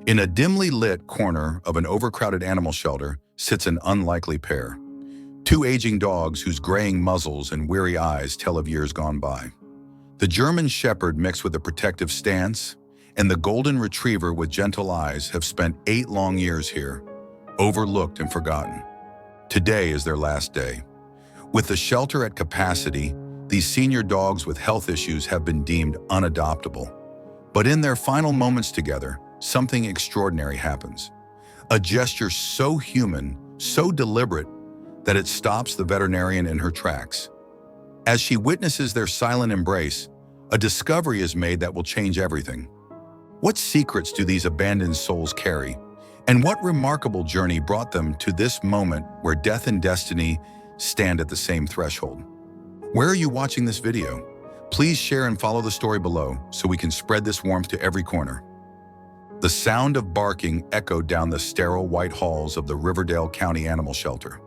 In a dimly lit corner of an overcrowded animal shelter sits an unlikely pair. Two aging dogs whose graying muzzles and weary eyes tell of years gone by. The German Shepherd mixed with a protective stance, and the Golden Retriever with gentle eyes have spent 8 long years here, overlooked and forgotten. Today is their last day. With the shelter at capacity, these senior dogs with health issues have been deemed unadoptable. But in their final moments together, something extraordinary happens. A gesture so human, so deliberate, that it stops the veterinarian in her tracks. As she witnesses their silent embrace, a discovery is made that will change everything. What secrets do these abandoned souls carry? And what remarkable journey brought them to this moment where death and destiny stand at the same threshold? Where are you watching this video? Please share and follow the story below so we can spread this warmth to every corner. The sound of barking echoed down the sterile white halls of the Riverdale County Animal Shelter.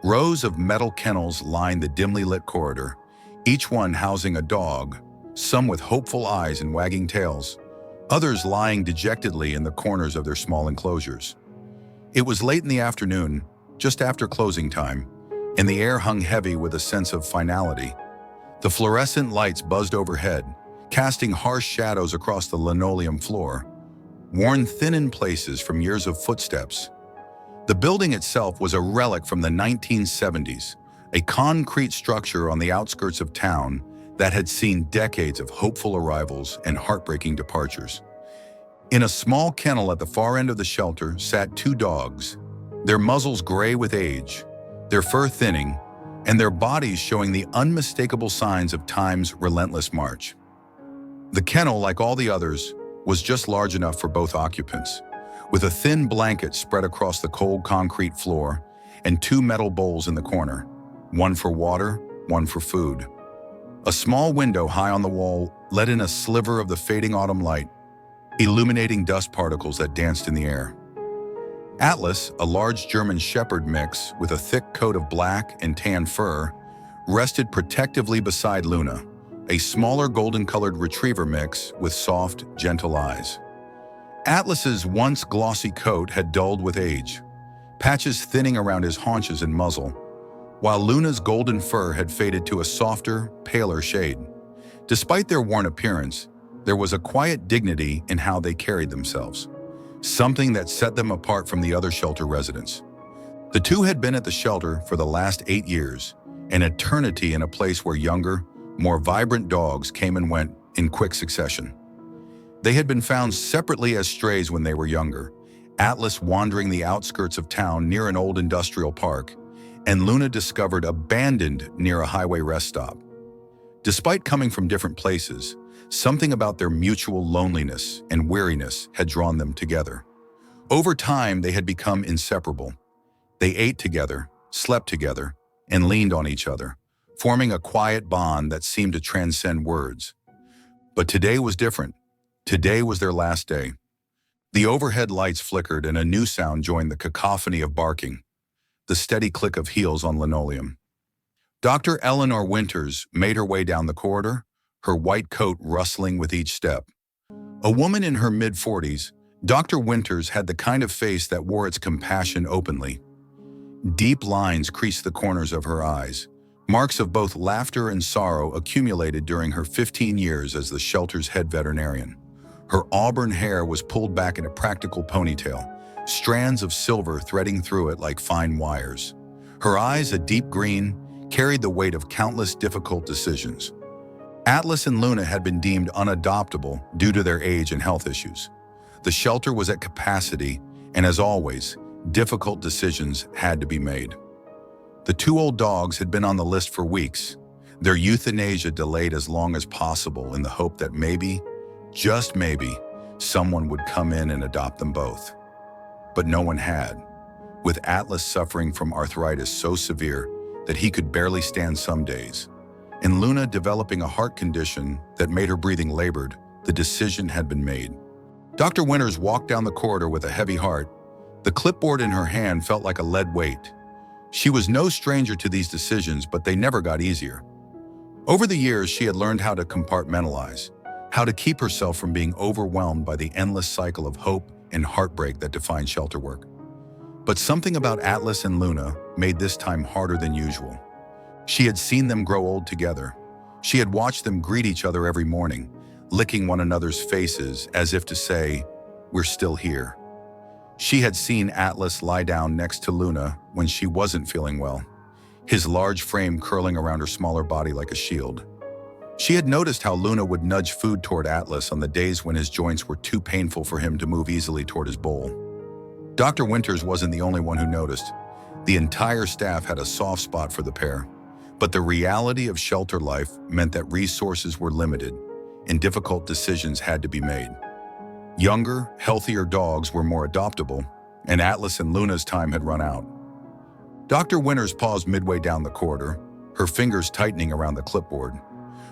Rows of metal kennels lined the dimly lit corridor, each one housing a dog, some with hopeful eyes and wagging tails, others lying dejectedly in the corners of their small enclosures. It was late in the afternoon, just after closing time, and the air hung heavy with a sense of finality. The fluorescent lights buzzed overhead, casting harsh shadows across the linoleum floor, worn thin in places from years of footsteps. The building itself was a relic from the 1970s, a concrete structure on the outskirts of town that had seen decades of hopeful arrivals and heartbreaking departures. In a small kennel at the far end of the shelter sat 2 dogs, their muzzles gray with age, their fur thinning, and their bodies showing the unmistakable signs of time's relentless march. The kennel, like all the others, was just large enough for both occupants, with a thin blanket spread across the cold concrete floor and 2 metal bowls in the corner, one for water, one for food. A small window high on the wall let in a sliver of the fading autumn light, illuminating dust particles that danced in the air. Atlas, a large German Shepherd mix with a thick coat of black and tan fur, rested protectively beside Luna, a smaller golden-colored retriever mix with soft, gentle eyes. Atlas's once glossy coat had dulled with age, patches thinning around his haunches and muzzle, while Luna's golden fur had faded to a softer, paler shade. Despite their worn appearance, there was a quiet dignity in how they carried themselves, something that set them apart from the other shelter residents. The 2 had been at the shelter for the last 8 years, an eternity in a place where younger, more vibrant dogs came and went in quick succession. They had been found separately as strays when they were younger, Atlas wandering the outskirts of town near an old industrial park, and Luna discovered abandoned near a highway rest stop. Despite coming from different places, something about their mutual loneliness and weariness had drawn them together. Over time, they had become inseparable. They ate together, slept together, and leaned on each other, forming a quiet bond that seemed to transcend words. But today was different. Today was their last day. The overhead lights flickered and a new sound joined the cacophony of barking, the steady click of heels on linoleum. Dr. Eleanor Winters made her way down the corridor, her white coat rustling with each step. A woman in her mid-40s, Dr. Winters had the kind of face that wore its compassion openly. Deep lines creased the corners of her eyes, marks of both laughter and sorrow accumulated during her 15 years as the shelter's head veterinarian. Her auburn hair was pulled back in a practical ponytail, strands of silver threading through it like fine wires. Her eyes, a deep green, carried the weight of countless difficult decisions. Atlas and Luna had been deemed unadoptable due to their age and health issues. The shelter was at capacity, and as always, difficult decisions had to be made. The 2 old dogs had been on the list for weeks, their euthanasia delayed as long as possible in the hope that maybe, just maybe, someone would come in and adopt them both. But no one had, with Atlas suffering from arthritis so severe that he could barely stand some days, and Luna developing a heart condition that made her breathing labored. The decision had been made. Dr. Winters walked down the corridor with a heavy heart. The clipboard in her hand felt like a lead weight. She was no stranger to these decisions, but they never got easier. Over the years, she had learned how to compartmentalize, how to keep herself from being overwhelmed by the endless cycle of hope, and heartbreak that define shelter work. But something about Atlas and Luna made this time harder than usual. She had seen them grow old together. She had watched them greet each other every morning, licking one another's faces as if to say, "We're still here." She had seen Atlas lie down next to Luna when she wasn't feeling well, his large frame curling around her smaller body like a shield. She had noticed how Luna would nudge food toward Atlas on the days when his joints were too painful for him to move easily toward his bowl. Dr. Winters wasn't the only one who noticed. The entire staff had a soft spot for the pair. But the reality of shelter life meant that resources were limited and difficult decisions had to be made. Younger, healthier dogs were more adoptable, and Atlas and Luna's time had run out. Dr. Winters paused midway down the corridor, her fingers tightening around the clipboard.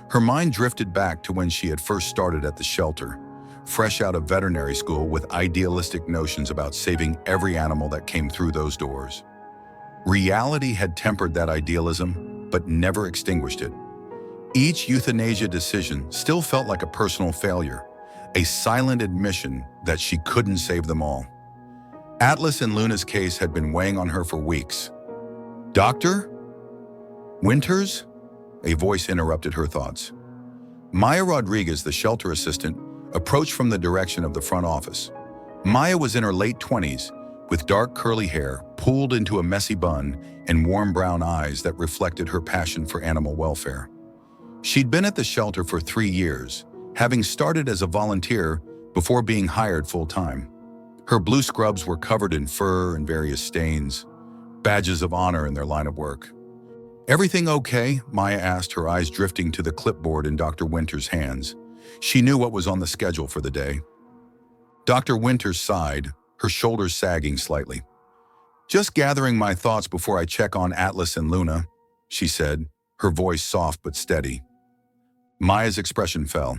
Her mind drifted back to when she had first started at the shelter, fresh out of veterinary school with idealistic notions about saving every animal that came through those doors. Reality had tempered that idealism, but never extinguished it. Each euthanasia decision still felt like a personal failure, a silent admission that she couldn't save them all. Atlas and Luna's case had been weighing on her for weeks. "Doctor? Winters?" A voice interrupted her thoughts. Maya Rodriguez, the shelter assistant, approached from the direction of the front office. Maya was in her late 20s, with dark curly hair pulled into a messy bun and warm brown eyes that reflected her passion for animal welfare. She'd been at the shelter for 3 years, having started as a volunteer before being hired full-time. Her blue scrubs were covered in fur and various stains, badges of honor in their line of work. "Everything okay?" Maya asked, her eyes drifting to the clipboard in Dr. Winters' hands. She knew what was on the schedule for the day. Dr. Winters sighed, her shoulders sagging slightly. "Just gathering my thoughts before I check on Atlas and Luna," she said, her voice soft but steady. Maya's expression fell.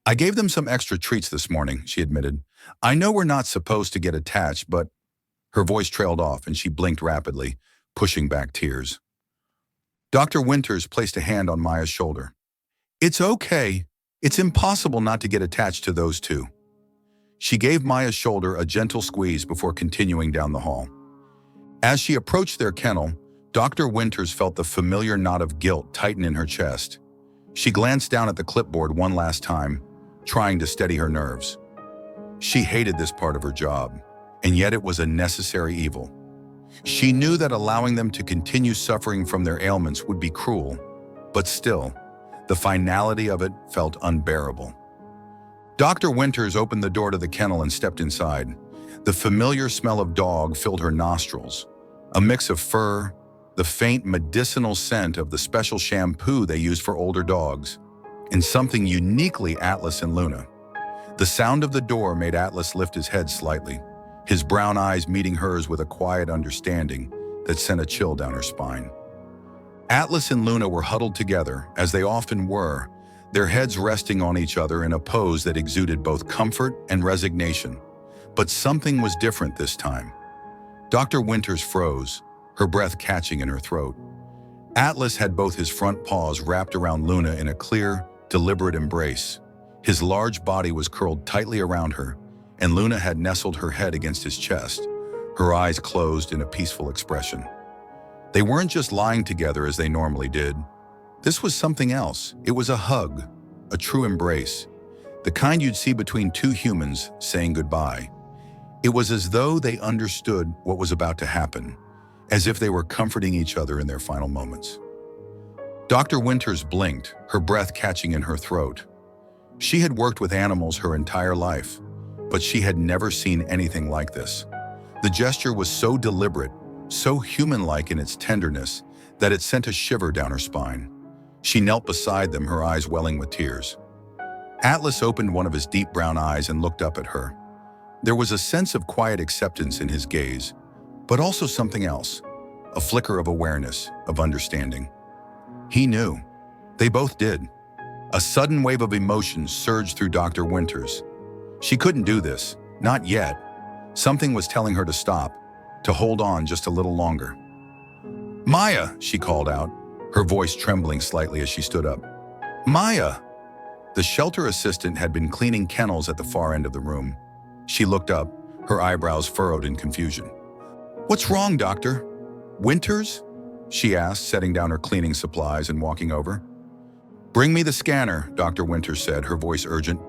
"I gave them some extra treats this morning," she admitted. "I know we're not supposed to get attached, but—" Her voice trailed off and she blinked rapidly, pushing back tears. Dr. Winters placed a hand on Maya's shoulder. "It's okay. It's impossible not to get attached to those two." She gave Maya's shoulder a gentle squeeze before continuing down the hall. As she approached their kennel, Dr. Winters felt the familiar knot of guilt tighten in her chest. She glanced down at the clipboard one last time, trying to steady her nerves. She hated this part of her job, and yet it was a necessary evil. She knew that allowing them to continue suffering from their ailments would be cruel, but still, the finality of it felt unbearable. Dr. Winters opened the door to the kennel and stepped inside. The familiar smell of dog filled her nostrils, a mix of fur, the faint medicinal scent of the special shampoo they use for older dogs, and something uniquely Atlas and Luna. The sound of the door made Atlas lift his head slightly, his brown eyes meeting hers with a quiet understanding that sent a chill down her spine. Atlas and Luna were huddled together, as they often were, their heads resting on each other in a pose that exuded both comfort and resignation. But something was different this time. Dr. Winters froze, her breath catching in her throat. Atlas had both his front paws wrapped around Luna in a clear, deliberate embrace. His large body was curled tightly around her, and Luna had nestled her head against his chest, her eyes closed in a peaceful expression. They weren't just lying together as they normally did. This was something else. It was a hug, a true embrace, the kind you'd see between two humans saying goodbye. It was as though they understood what was about to happen, as if they were comforting each other in their final moments. Dr. Winters blinked, her breath catching in her throat. She had worked with animals her entire life, but she had never seen anything like this. The gesture was so deliberate, so human-like in its tenderness, that it sent a shiver down her spine. She knelt beside them, her eyes welling with tears. Atlas opened one of his deep brown eyes and looked up at her. There was a sense of quiet acceptance in his gaze, but also something else, a flicker of awareness, of understanding. He knew. They both did. A sudden wave of emotion surged through Dr. Winters. She couldn't do this, not yet. Something was telling her to stop, to hold on just a little longer. "Maya," she called out, her voice trembling slightly as she stood up. "Maya!" The shelter assistant had been cleaning kennels at the far end of the room. She looked up, her eyebrows furrowed in confusion. "What's wrong, doctor? Winters?" she asked, setting down her cleaning supplies and walking over. "Bring me the scanner," Dr. Winters said, her voice urgent.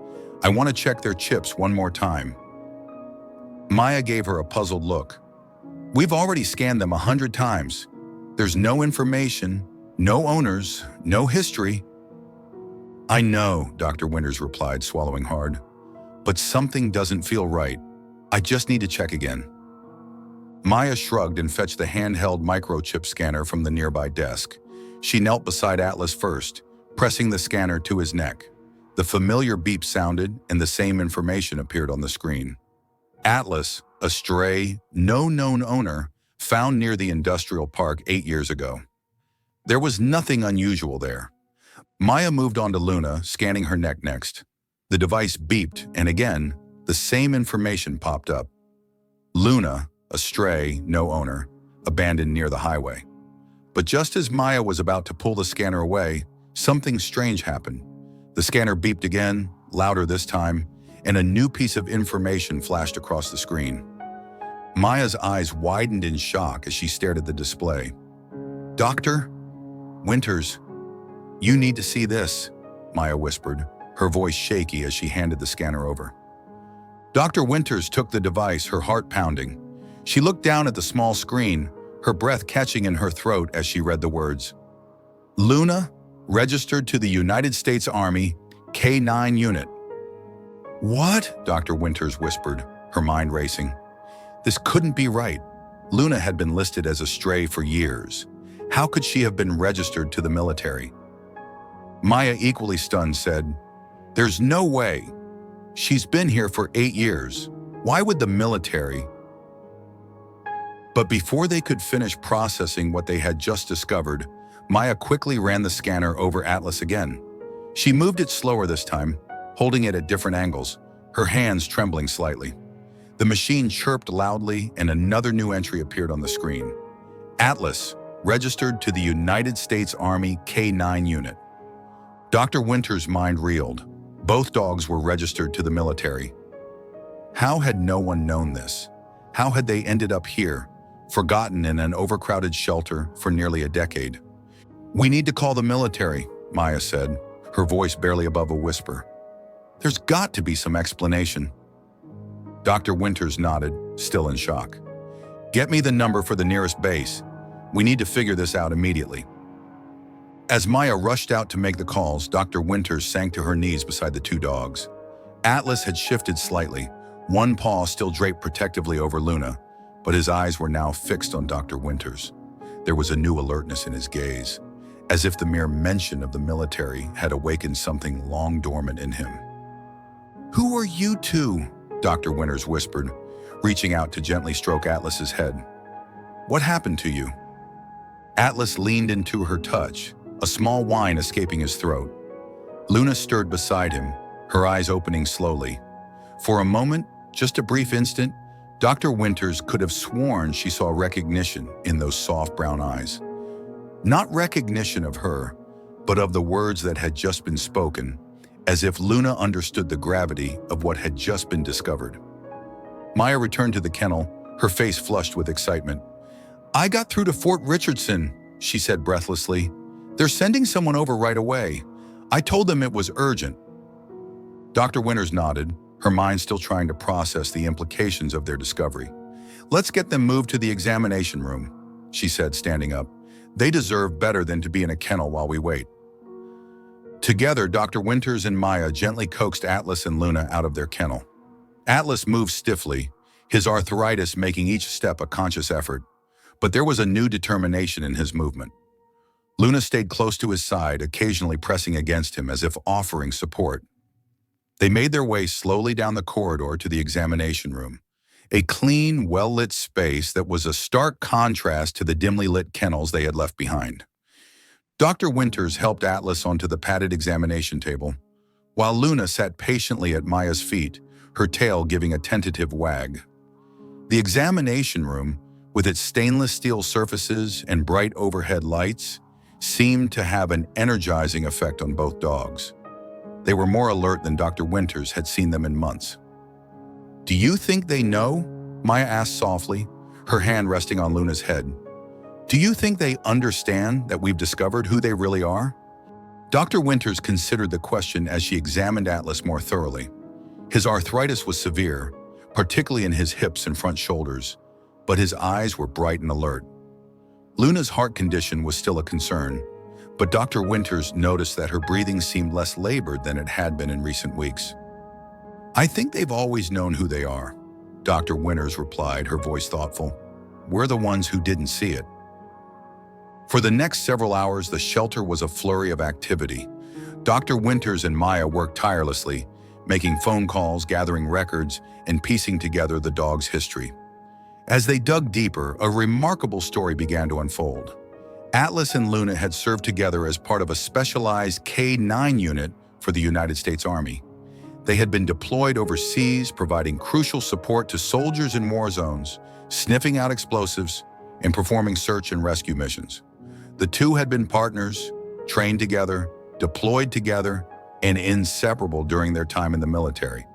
"I want to check their chips one more time." Maya gave her a puzzled look. "We've already scanned them 100 times. There's no information, no owners, no history." "I know," Dr. Winters replied, swallowing hard. "But something doesn't feel right. I just need to check again." Maya shrugged and fetched the handheld microchip scanner from the nearby desk. She knelt beside Atlas first, pressing the scanner to his neck. The familiar beep sounded, and the same information appeared on the screen. Atlas, a stray, no known owner, found near the industrial park 8 years ago. There was nothing unusual there. Maya moved on to Luna, scanning her neck next. The device beeped, and again, the same information popped up. Luna, a stray, no owner, abandoned near the highway. But just as Maya was about to pull the scanner away, something strange happened. The scanner beeped again, louder this time, and a new piece of information flashed across the screen. Maya's eyes widened in shock as she stared at the display. "Dr. Winters, you need to see this," Maya whispered, her voice shaky as she handed the scanner over. Dr. Winters took the device, her heart pounding. She looked down at the small screen, her breath catching in her throat as she read the words. "Luna, registered to the United States Army, K9 unit." "What?" Dr. Winters whispered, her mind racing. This couldn't be right. Luna had been listed as a stray for years. How could she have been registered to the military? Maya, equally stunned, said, "There's no way. She's been here for 8 years. Why would the military?" But before they could finish processing what they had just discovered, Maya quickly ran the scanner over Atlas again. She moved it slower this time, holding it at different angles, her hands trembling slightly. The machine chirped loudly and another new entry appeared on the screen. "Atlas, registered to the United States Army K9 unit." Dr. Winters' mind reeled. Both dogs were registered to the military. How had no one known this? How had they ended up here, forgotten in an overcrowded shelter for nearly a decade? "We need to call the military," Maya said, her voice barely above a whisper. "There's got to be some explanation." Dr. Winters nodded, still in shock. "Get me the number for the nearest base. We need to figure this out immediately." As Maya rushed out to make the calls, Dr. Winters sank to her knees beside the two dogs. Atlas had shifted slightly, one paw still draped protectively over Luna, but his eyes were now fixed on Dr. Winters. There was a new alertness in his gaze, as if the mere mention of the military had awakened something long dormant in him. "Who are you two?" Dr. Winters whispered, reaching out to gently stroke Atlas's head. "What happened to you?" Atlas leaned into her touch, a small whine escaping his throat. Luna stirred beside him, her eyes opening slowly. For a moment, just a brief instant, Dr. Winters could have sworn she saw recognition in those soft brown eyes. Not recognition of her, but of the words that had just been spoken, as if Luna understood the gravity of what had just been discovered. Maya returned to the kennel, her face flushed with excitement. "I got through to Fort Richardson," she said breathlessly. "They're sending someone over right away. I told them it was urgent." Dr. Winters nodded, her mind still trying to process the implications of their discovery. "Let's get them moved to the examination room," she said, standing up. "They deserve better than to be in a kennel while we wait." Together, Dr. Winters and Maya gently coaxed Atlas and Luna out of their kennel. Atlas moved stiffly, his arthritis making each step a conscious effort, but there was a new determination in his movement. Luna stayed close to his side, occasionally pressing against him as if offering support. They made their way slowly down the corridor to the examination room, a clean, well-lit space that was a stark contrast to the dimly lit kennels they had left behind. Dr. Winters helped Atlas onto the padded examination table, while Luna sat patiently at Maya's feet, her tail giving a tentative wag. The examination room, with its stainless steel surfaces and bright overhead lights, seemed to have an energizing effect on both dogs. They were more alert than Dr. Winters had seen them in months. "Do you think they know?" Maya asked softly, her hand resting on Luna's head. "Do you think they understand that we've discovered who they really are?" Dr. Winters considered the question as she examined Atlas more thoroughly. His arthritis was severe, particularly in his hips and front shoulders, but his eyes were bright and alert. Luna's heart condition was still a concern, but Dr. Winters noticed that her breathing seemed less labored than it had been in recent weeks. "I think they've always known who they are," Dr. Winters replied, her voice thoughtful. "We're the ones who didn't see it." For the next several hours, the shelter was a flurry of activity. Dr. Winters and Maya worked tirelessly, making phone calls, gathering records, and piecing together the dog's history. As they dug deeper, a remarkable story began to unfold. Atlas and Luna had served together as part of a specialized K-9 unit for the United States Army. They had been deployed overseas, providing crucial support to soldiers in war zones, sniffing out explosives, and performing search and rescue missions. The two had been partners, trained together, deployed together, and inseparable during their time in the military.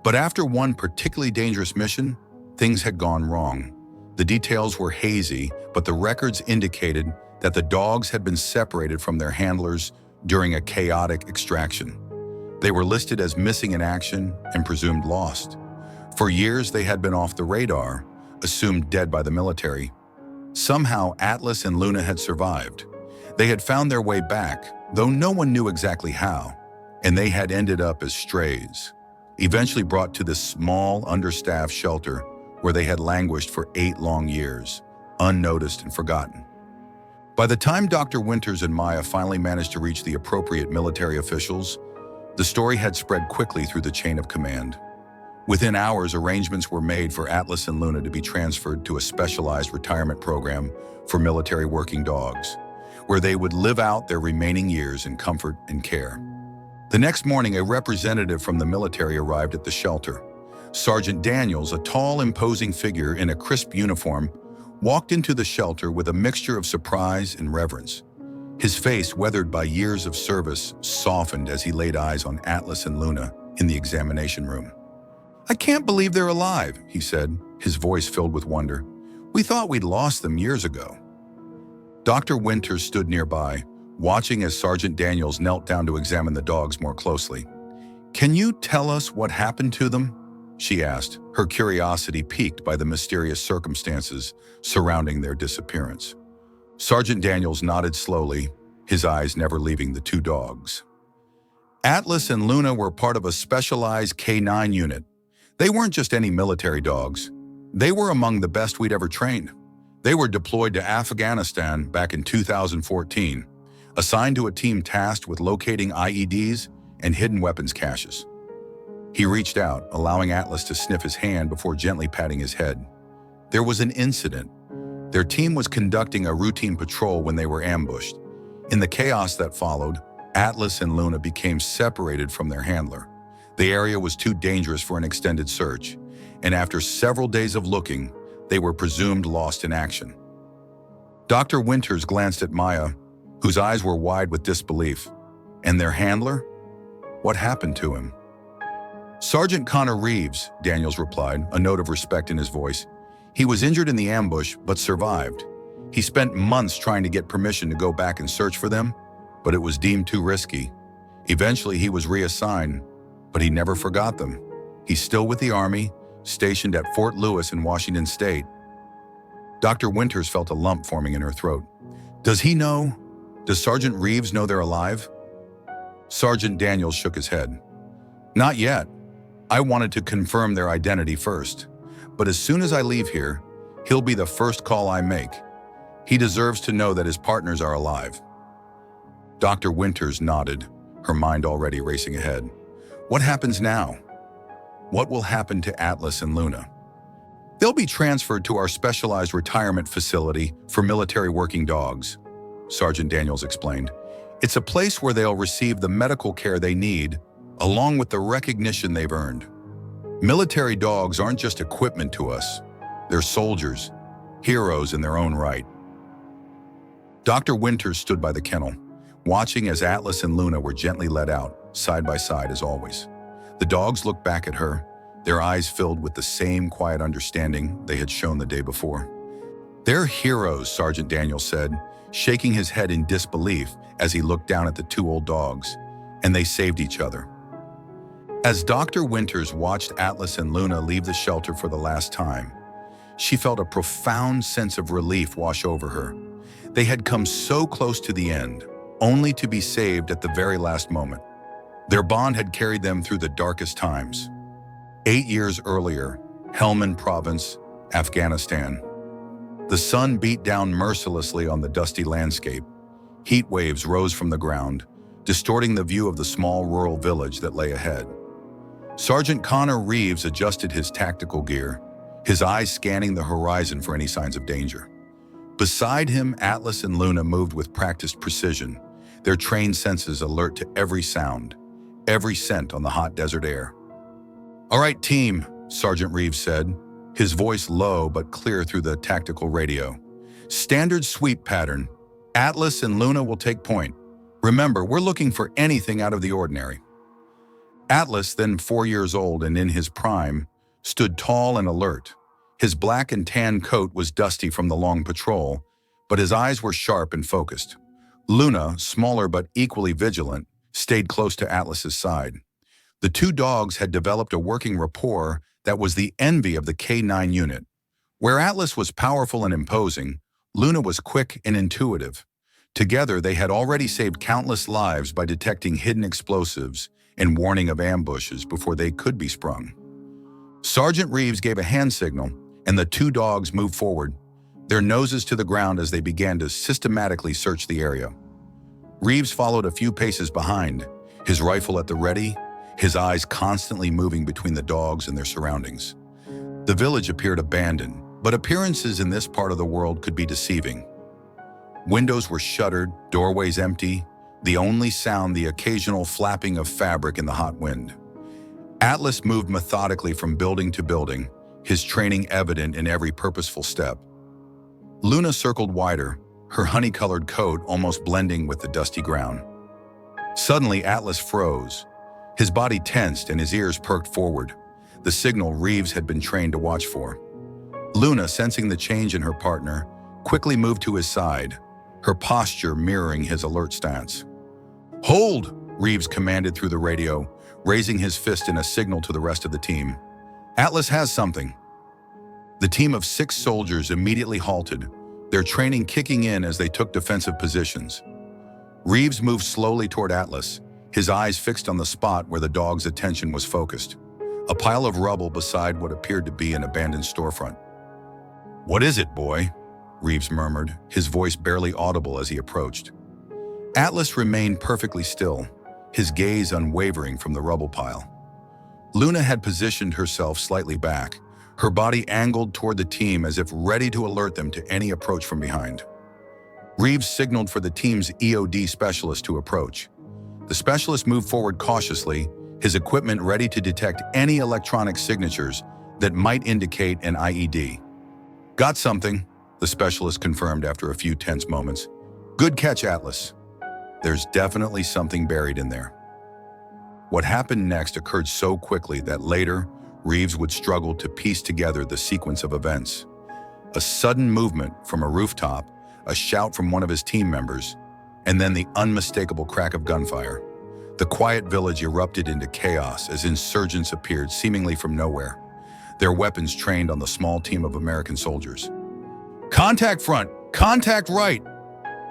But after one particularly dangerous mission, things had gone wrong. The details were hazy, but the records indicated that the dogs had been separated from their handlers during a chaotic extraction. They were listed as missing in action and presumed lost. For years, they had been off the radar, assumed dead by the military. Somehow, Atlas and Luna had survived. They had found their way back, though no one knew exactly how, and they had ended up as strays, eventually brought to this small, understaffed shelter where they had languished for 8 long years, unnoticed and forgotten. By the time Dr. Winters and Maya finally managed to reach the appropriate military officials, the story had spread quickly through the chain of command. Within hours, arrangements were made for Atlas and Luna to be transferred to a specialized retirement program for military working dogs, where they would live out their remaining years in comfort and care. The next morning, a representative from the military arrived at the shelter. Sergeant Daniels, a tall, imposing figure in a crisp uniform, walked into the shelter with a mixture of surprise and reverence. His face, weathered by years of service, softened as he laid eyes on Atlas and Luna in the examination room. "I can't believe they're alive," he said, his voice filled with wonder. "We thought we'd lost them years ago." Dr. Winters stood nearby, watching as Sergeant Daniels knelt down to examine the dogs more closely. "Can you tell us what happened to them?" she asked, her curiosity piqued by the mysterious circumstances surrounding their disappearance. Sergeant Daniels nodded slowly, his eyes never leaving the two dogs. "Atlas and Luna were part of a specialized K-9 unit. They weren't just any military dogs. They were among the best we'd ever trained. They were deployed to Afghanistan back in 2014, assigned to a team tasked with locating IEDs and hidden weapons caches." He reached out, allowing Atlas to sniff his hand before gently patting his head. "There was an incident. Their team was conducting a routine patrol when they were ambushed. In the chaos that followed, Atlas and Luna became separated from their handler. The area was too dangerous for an extended search, and after several days of looking, they were presumed lost in action." Dr. Winters glanced at Maya, whose eyes were wide with disbelief. "And their handler? What happened to him?" "Sergeant Connor Reeves," Daniels replied, a note of respect in his voice. "He was injured in the ambush, but survived. He spent months trying to get permission to go back and search for them, but it was deemed too risky. Eventually, he was reassigned, but he never forgot them. He's still with the Army, stationed at Fort Lewis in Washington State." Dr. Winters felt a lump forming in her throat. Does Sergeant Reeves know they're alive?" Sergeant Daniels shook his head. "Not yet. I wanted to confirm their identity first. But as soon as I leave here, he'll be the first call I make. He deserves to know that his partners are alive." Dr. Winters nodded, her mind already racing ahead. "What happens now? What will happen to Atlas and Luna?" "They'll be transferred to our specialized retirement facility for military working dogs," Sergeant Daniels explained. "It's a place where they'll receive the medical care they need, along with the recognition they've earned. Military dogs aren't just equipment to us. They're soldiers, heroes in their own right." Dr. Winters stood by the kennel, watching as Atlas and Luna were gently let out, side by side as always. The dogs looked back at her, their eyes filled with the same quiet understanding they had shown the day before. "They're heroes," Sergeant Daniel said, shaking his head in disbelief as he looked down at the two old dogs, "and they saved each other." As Dr. Winters watched Atlas and Luna leave the shelter for the last time, she felt a profound sense of relief wash over her. They had come so close to the end, only to be saved at the very last moment. Their bond had carried them through the darkest times. 8 years earlier, Helmand Province, Afghanistan. The sun beat down mercilessly on the dusty landscape. Heat waves rose from the ground, distorting the view of the small rural village that lay ahead. Sergeant Connor Reeves adjusted his tactical gear, his eyes scanning the horizon for any signs of danger. Beside him, Atlas and Luna moved with practiced precision, their trained senses alert to every sound, every scent on the hot desert air. "All right, team," Sergeant Reeves said, his voice low but clear through the tactical radio. "Standard sweep pattern. Atlas and Luna will take point. Remember, we're looking for anything out of the ordinary." Atlas, then 4 years old and in his prime, stood tall and alert. His black and tan coat was dusty from the long patrol, but his eyes were sharp and focused. Luna, smaller but equally vigilant, stayed close to Atlas's side. The two dogs had developed a working rapport that was the envy of the K9 unit. Where Atlas was powerful and imposing, Luna was quick and intuitive. Together, they had already saved countless lives by detecting hidden explosives and warning of ambushes before they could be sprung. Sergeant Reeves gave a hand signal, and the two dogs moved forward, their noses to the ground as they began to systematically search the area. Reeves followed a few paces behind, his rifle at the ready, his eyes constantly moving between the dogs and their surroundings. The village appeared abandoned, but appearances in this part of the world could be deceiving. Windows were shuttered, doorways empty, the only sound the occasional flapping of fabric in the hot wind. Atlas moved methodically from building to building, his training evident in every purposeful step. Luna circled wider, her honey-colored coat almost blending with the dusty ground. Suddenly, Atlas froze. His body tensed and his ears perked forward, the signal Reeves had been trained to watch for. Luna, sensing the change in her partner, quickly moved to his side, her posture mirroring his alert stance. "Hold!" Reeves commanded through the radio, raising his fist in a signal to the rest of the team. "Atlas has something." The team of 6 soldiers immediately halted, their training kicking in as they took defensive positions. Reeves moved slowly toward Atlas, his eyes fixed on the spot where the dog's attention was focused, a pile of rubble beside what appeared to be an abandoned storefront. "What is it, boy?" Reeves murmured, his voice barely audible as he approached. Atlas remained perfectly still, his gaze unwavering from the rubble pile. Luna had positioned herself slightly back, her body angled toward the team as if ready to alert them to any approach from behind. Reeves signaled for the team's EOD specialist to approach. The specialist moved forward cautiously, his equipment ready to detect any electronic signatures that might indicate an IED. "Got something," the specialist confirmed after a few tense moments. "Good catch, Atlas. There's definitely something buried in there." What happened next occurred so quickly that later, Reeves would struggle to piece together the sequence of events. A sudden movement from a rooftop, a shout from one of his team members, and then the unmistakable crack of gunfire. The quiet village erupted into chaos as insurgents appeared seemingly from nowhere, their weapons trained on the small team of American soldiers. "Contact front! Contact right!"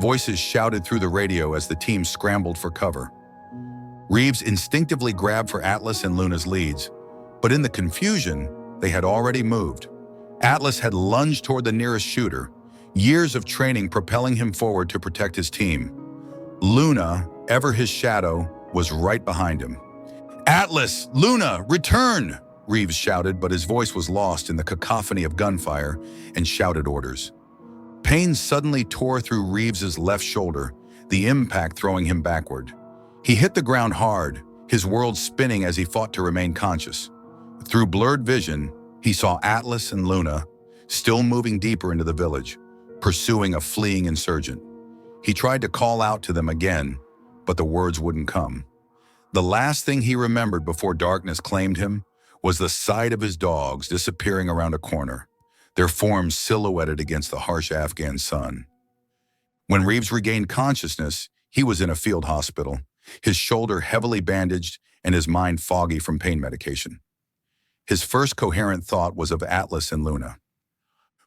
Voices shouted through the radio as the team scrambled for cover. Reeves instinctively grabbed for Atlas and Luna's leads, but in the confusion, they had already moved. Atlas had lunged toward the nearest shooter, years of training propelling him forward to protect his team. Luna, ever his shadow, was right behind him. "Atlas! Luna! Return!" Reeves shouted, but his voice was lost in the cacophony of gunfire and shouted orders. Pain suddenly tore through Reeves's left shoulder, the impact throwing him backward. He hit the ground hard, his world spinning as he fought to remain conscious. Through blurred vision, he saw Atlas and Luna, still moving deeper into the village, pursuing a fleeing insurgent. He tried to call out to them again, but the words wouldn't come. The last thing he remembered before darkness claimed him was the sight of his dogs disappearing around a corner, their forms silhouetted against the harsh Afghan sun. When Reeves regained consciousness, he was in a field hospital, his shoulder heavily bandaged and his mind foggy from pain medication. His first coherent thought was of Atlas and Luna.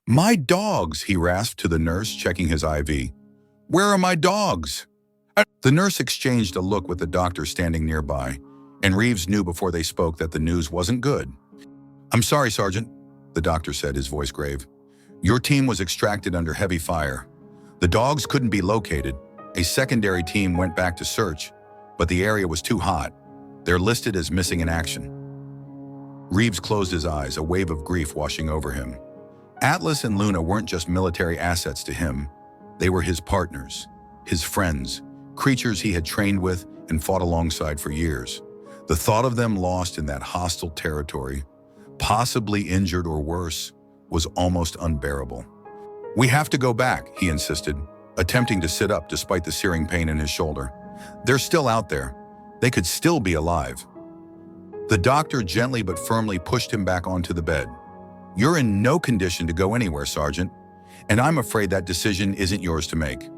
"My dogs," he rasped to the nurse checking his IV. "Where are my dogs?" The nurse exchanged a look with the doctor standing nearby, and Reeves knew before they spoke that the news wasn't good. "I'm sorry, Sergeant," the doctor said, his voice grave. "Your team was extracted under heavy fire. The dogs couldn't be located. A secondary team went back to search, but the area was too hot. They're listed as missing in action." Reeves closed his eyes, a wave of grief washing over him. Atlas and Luna weren't just military assets to him. They were his partners, his friends, creatures he had trained with and fought alongside for years. The thought of them lost in that hostile territory, possibly injured or worse, was almost unbearable. "We have to go back," he insisted, attempting to sit up despite the searing pain in his shoulder. "They're still out there. They could still be alive." The doctor gently but firmly pushed him back onto the bed. "You're in no condition to go anywhere, Sergeant, and I'm afraid that decision isn't yours to make."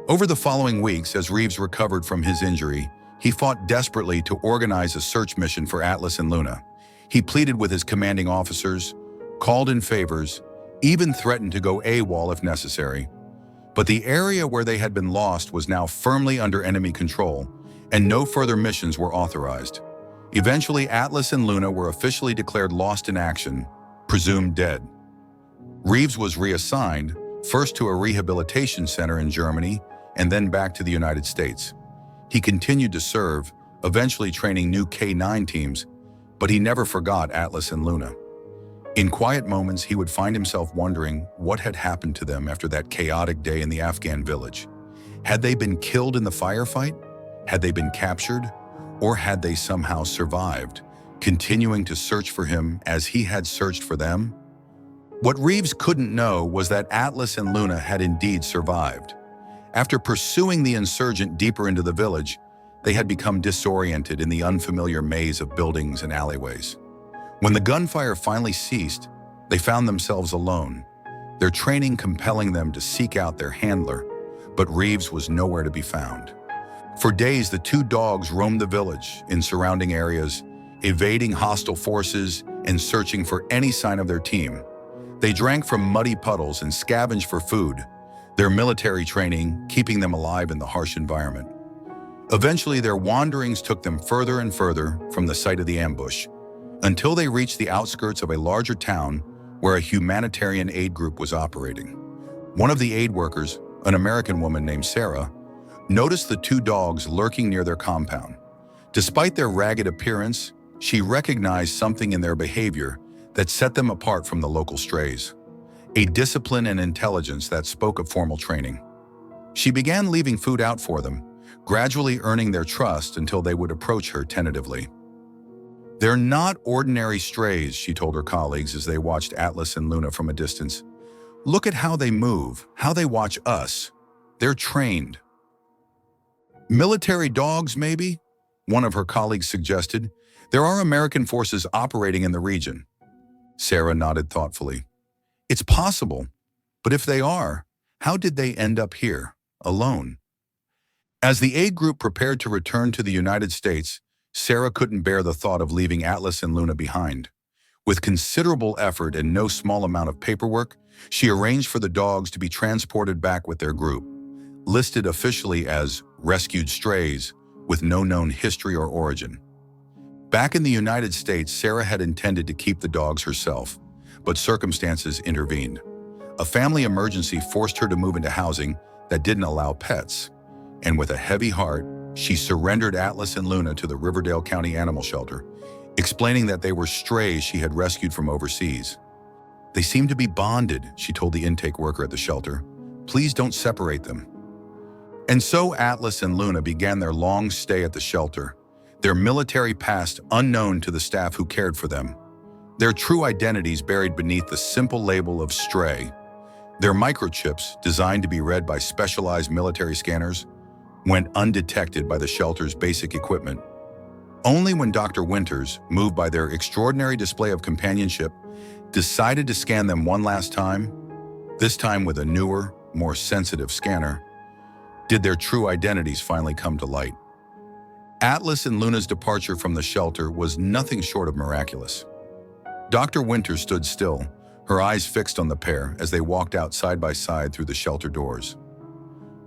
Over the following weeks, as Reeves recovered from his injury, he fought desperately to organize a search mission for Atlas and Luna. He pleaded with his commanding officers, called in favors, even threatened to go AWOL if necessary. But the area where they had been lost was now firmly under enemy control, and no further missions were authorized. Eventually, Atlas and Luna were officially declared lost in action, presumed dead. Reeves was reassigned, first to a rehabilitation center in Germany and then back to the United States. He continued to serve, eventually training new K-9 teams, but he never forgot Atlas and Luna. In quiet moments, he would find himself wondering what had happened to them after that chaotic day in the Afghan village. Had they been killed in the firefight? Had they been captured? Or had they somehow survived, continuing to search for him as he had searched for them? What Reeves couldn't know was that Atlas and Luna had indeed survived. After pursuing the insurgent deeper into the village, they had become disoriented in the unfamiliar maze of buildings and alleyways. When the gunfire finally ceased, they found themselves alone, their training compelling them to seek out their handler, but Reeves was nowhere to be found. For days, the two dogs roamed the village in surrounding areas, evading hostile forces and searching for any sign of their team. They drank from muddy puddles and scavenged for food, their military training keeping them alive in the harsh environment. Eventually, their wanderings took them further and further from the site of the ambush, until they reached the outskirts of a larger town where a humanitarian aid group was operating. One of the aid workers, an American woman named Sarah, noticed the two dogs lurking near their compound. Despite their ragged appearance, she recognized something in their behavior that set them apart from the local strays, a discipline and intelligence that spoke of formal training. She began leaving food out for them, gradually earning their trust until they would approach her tentatively. "They're not ordinary strays," she told her colleagues as they watched Atlas and Luna from a distance. "Look at how they move, how they watch us. They're trained." "Military dogs, maybe?" one of her colleagues suggested. "There are American forces operating in the region." Sarah nodded thoughtfully. "It's possible, but if they are, how did they end up here, alone?" As the aid group prepared to return to the United States, Sarah couldn't bear the thought of leaving Atlas and Luna behind. With considerable effort and no small amount of paperwork, she arranged for the dogs to be transported back with their group, listed officially as rescued strays with no known history or origin. Back in the United States, Sarah had intended to keep the dogs herself, but circumstances intervened. A family emergency forced her to move into housing that didn't allow pets, and with a heavy heart, she surrendered Atlas and Luna to the Riverdale County Animal Shelter, explaining that they were strays she had rescued from overseas. "They seem to be bonded," she told the intake worker at the shelter. "Please don't separate them." And so Atlas and Luna began their long stay at the shelter, their military past unknown to the staff who cared for them, their true identities buried beneath the simple label of stray. Their microchips, designed to be read by specialized military scanners, went undetected by the shelter's basic equipment. Only when Dr. Winters, moved by their extraordinary display of companionship, decided to scan them one last time, this time with a newer, more sensitive scanner, did their true identities finally come to light. Atlas and Luna's departure from the shelter was nothing short of miraculous. Dr. Winters stood still, her eyes fixed on the pair as they walked out side by side through the shelter doors.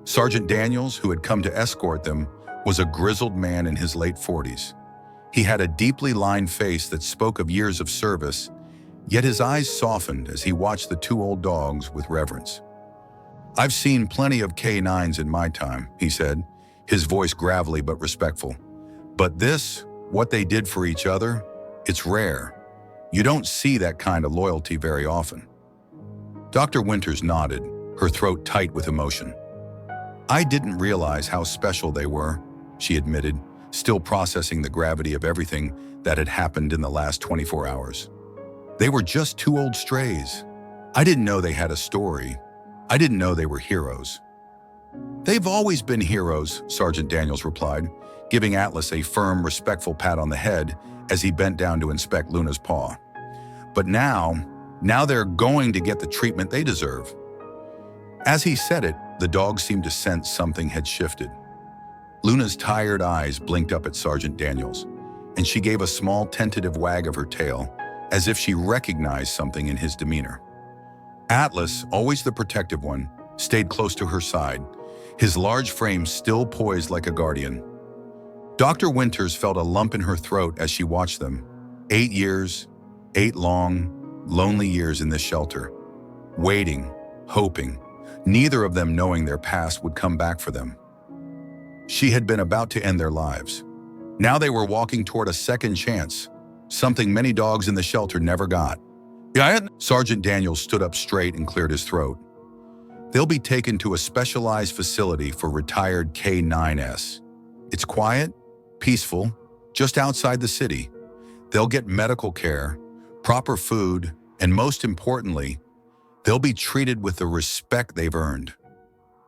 Sergeant Daniels, who had come to escort them, was a grizzled man in his late 40s. He had a deeply lined face that spoke of years of service, yet his eyes softened as he watched the two old dogs with reverence. "I've seen plenty of K9s in my time," he said, his voice gravelly but respectful. "But this, what they did for each other, it's rare. You don't see that kind of loyalty very often." Dr. Winters nodded, her throat tight with emotion. "I didn't realize how special they were," she admitted, still processing the gravity of everything that had happened in the last 24 hours. "They were just two old strays. I didn't know they had a story. I didn't know they were heroes." "They've always been heroes," Sergeant Daniels replied, giving Atlas a firm, respectful pat on the head as he bent down to inspect Luna's paw. "But now they're going to get the treatment they deserve." As he said it, the dog seemed to sense something had shifted. Luna's tired eyes blinked up at Sergeant Daniels, and she gave a small, tentative wag of her tail, as if she recognized something in his demeanor. Atlas, always the protective one, stayed close to her side, his large frame still poised like a guardian. Dr. Winters felt a lump in her throat as she watched them. 8 years, 8 long, lonely years in this shelter. Waiting, hoping, neither of them knowing their past would come back for them. She had been about to end their lives. Now they were walking toward a second chance, something many dogs in the shelter never got. Sergeant Daniels stood up straight and cleared his throat. "They'll be taken to a specialized facility for retired K9s. It's quiet, peaceful, just outside the city. They'll get medical care, proper food, and most importantly, they'll be treated with the respect they've earned."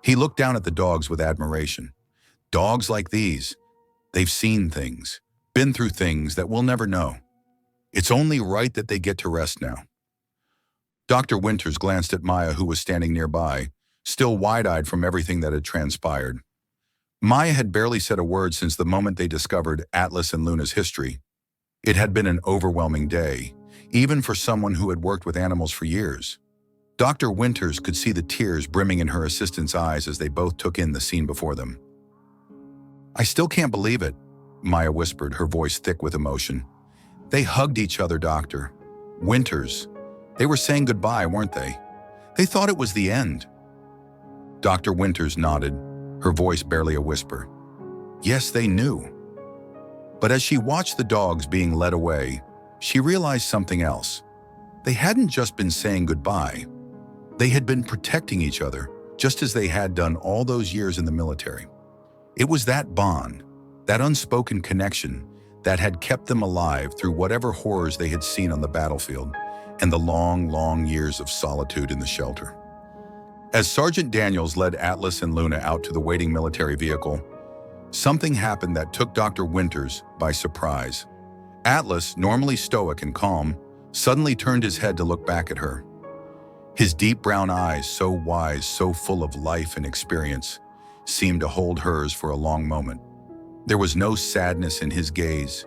He looked down at the dogs with admiration. Dogs like these, they've seen things, been through things that we'll never know. It's only right that they get to rest now. Dr. Winters glanced at Maya, who was standing nearby, still wide-eyed from everything that had transpired. Maya had barely said a word since the moment they discovered Atlas and Luna's history. It had been an overwhelming day, even for someone who had worked with animals for years. Dr. Winters could see the tears brimming in her assistant's eyes as they both took in the scene before them. "I still can't believe it," Maya whispered, her voice thick with emotion. "They hugged each other, Dr. Winters. They were saying goodbye, weren't they? They thought it was the end." Dr. Winters nodded, her voice barely a whisper. Yes, they knew. But as she watched the dogs being led away, she realized something else. They hadn't just been saying goodbye. They had been protecting each other, just as they had done all those years in the military. It was that bond, that unspoken connection, that had kept them alive through whatever horrors they had seen on the battlefield and the long, long years of solitude in the shelter. As Sergeant Daniels led Atlas and Luna out to the waiting military vehicle, something happened that took Dr. Winters by surprise. Atlas, normally stoic and calm, suddenly turned his head to look back at her. His deep brown eyes, so wise, so full of life and experience, seemed to hold hers for a long moment. There was no sadness in his gaze,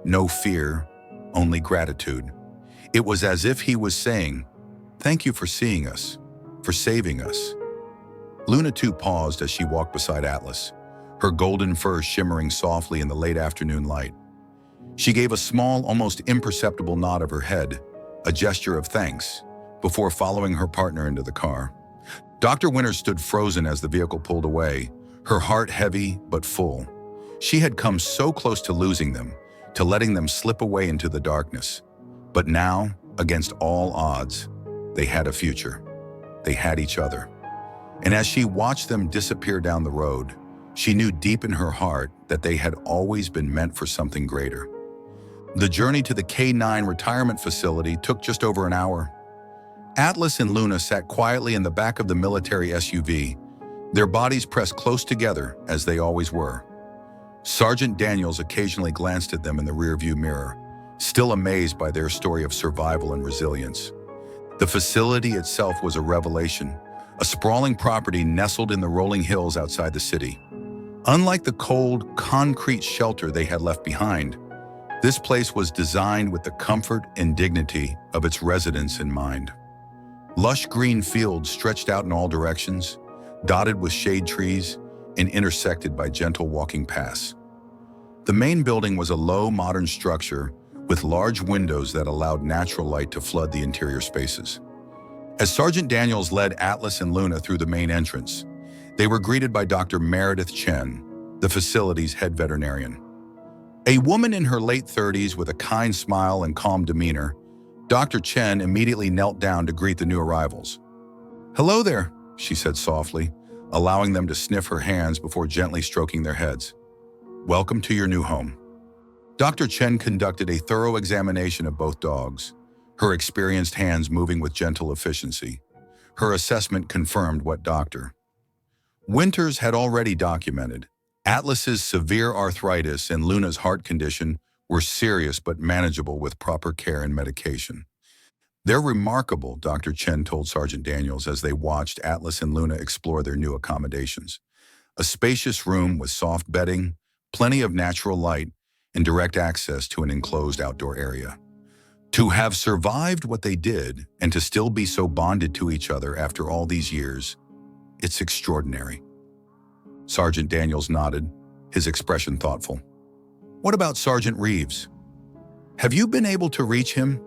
no fear, only gratitude. It was as if he was saying, "Thank you for seeing us, for saving us." Luna too paused as she walked beside Atlas, her golden fur shimmering softly in the late afternoon light. She gave a small, almost imperceptible nod of her head, a gesture of thanks, before following her partner into the car. Dr. Winters stood frozen as the vehicle pulled away, her heart heavy but full. She had come so close to losing them, to letting them slip away into the darkness. But now, against all odds, they had a future. They had each other. And as she watched them disappear down the road, she knew deep in her heart that they had always been meant for something greater. The journey to the K9 retirement facility took just over an hour. Atlas and Luna sat quietly in the back of the military SUV, their bodies pressed close together as they always were. Sergeant Daniels occasionally glanced at them in the rearview mirror, still amazed by their story of survival and resilience. The facility itself was a revelation, a sprawling property nestled in the rolling hills outside the city. Unlike the cold, concrete shelter they had left behind, this place was designed with the comfort and dignity of its residents in mind. Lush green fields stretched out in all directions, dotted with shade trees and intersected by gentle walking paths. The main building was a low, modern structure with large windows that allowed natural light to flood the interior spaces. As Sergeant Daniels led Atlas and Luna through the main entrance, they were greeted by Dr. Meredith Chen, the facility's head veterinarian. A woman in her late 30s with a kind smile and calm demeanor, Dr. Chen immediately knelt down to greet the new arrivals. "Hello there," she said softly, allowing them to sniff her hands before gently stroking their heads. "Welcome to your new home." Dr. Chen conducted a thorough examination of both dogs, her experienced hands moving with gentle efficiency. Her assessment confirmed what Dr. Winters had already documented. Atlas's severe arthritis and Luna's heart condition were serious but manageable with proper care and medication. "They're remarkable," Dr. Chen told Sergeant Daniels as they watched Atlas and Luna explore their new accommodations. A spacious room with soft bedding, plenty of natural light, and direct access to an enclosed outdoor area. To have survived what they did and to still be so bonded to each other after all these years, it's extraordinary. Sergeant Daniels nodded, his expression thoughtful. "What about Sergeant Reeves? Have you been able to reach him?"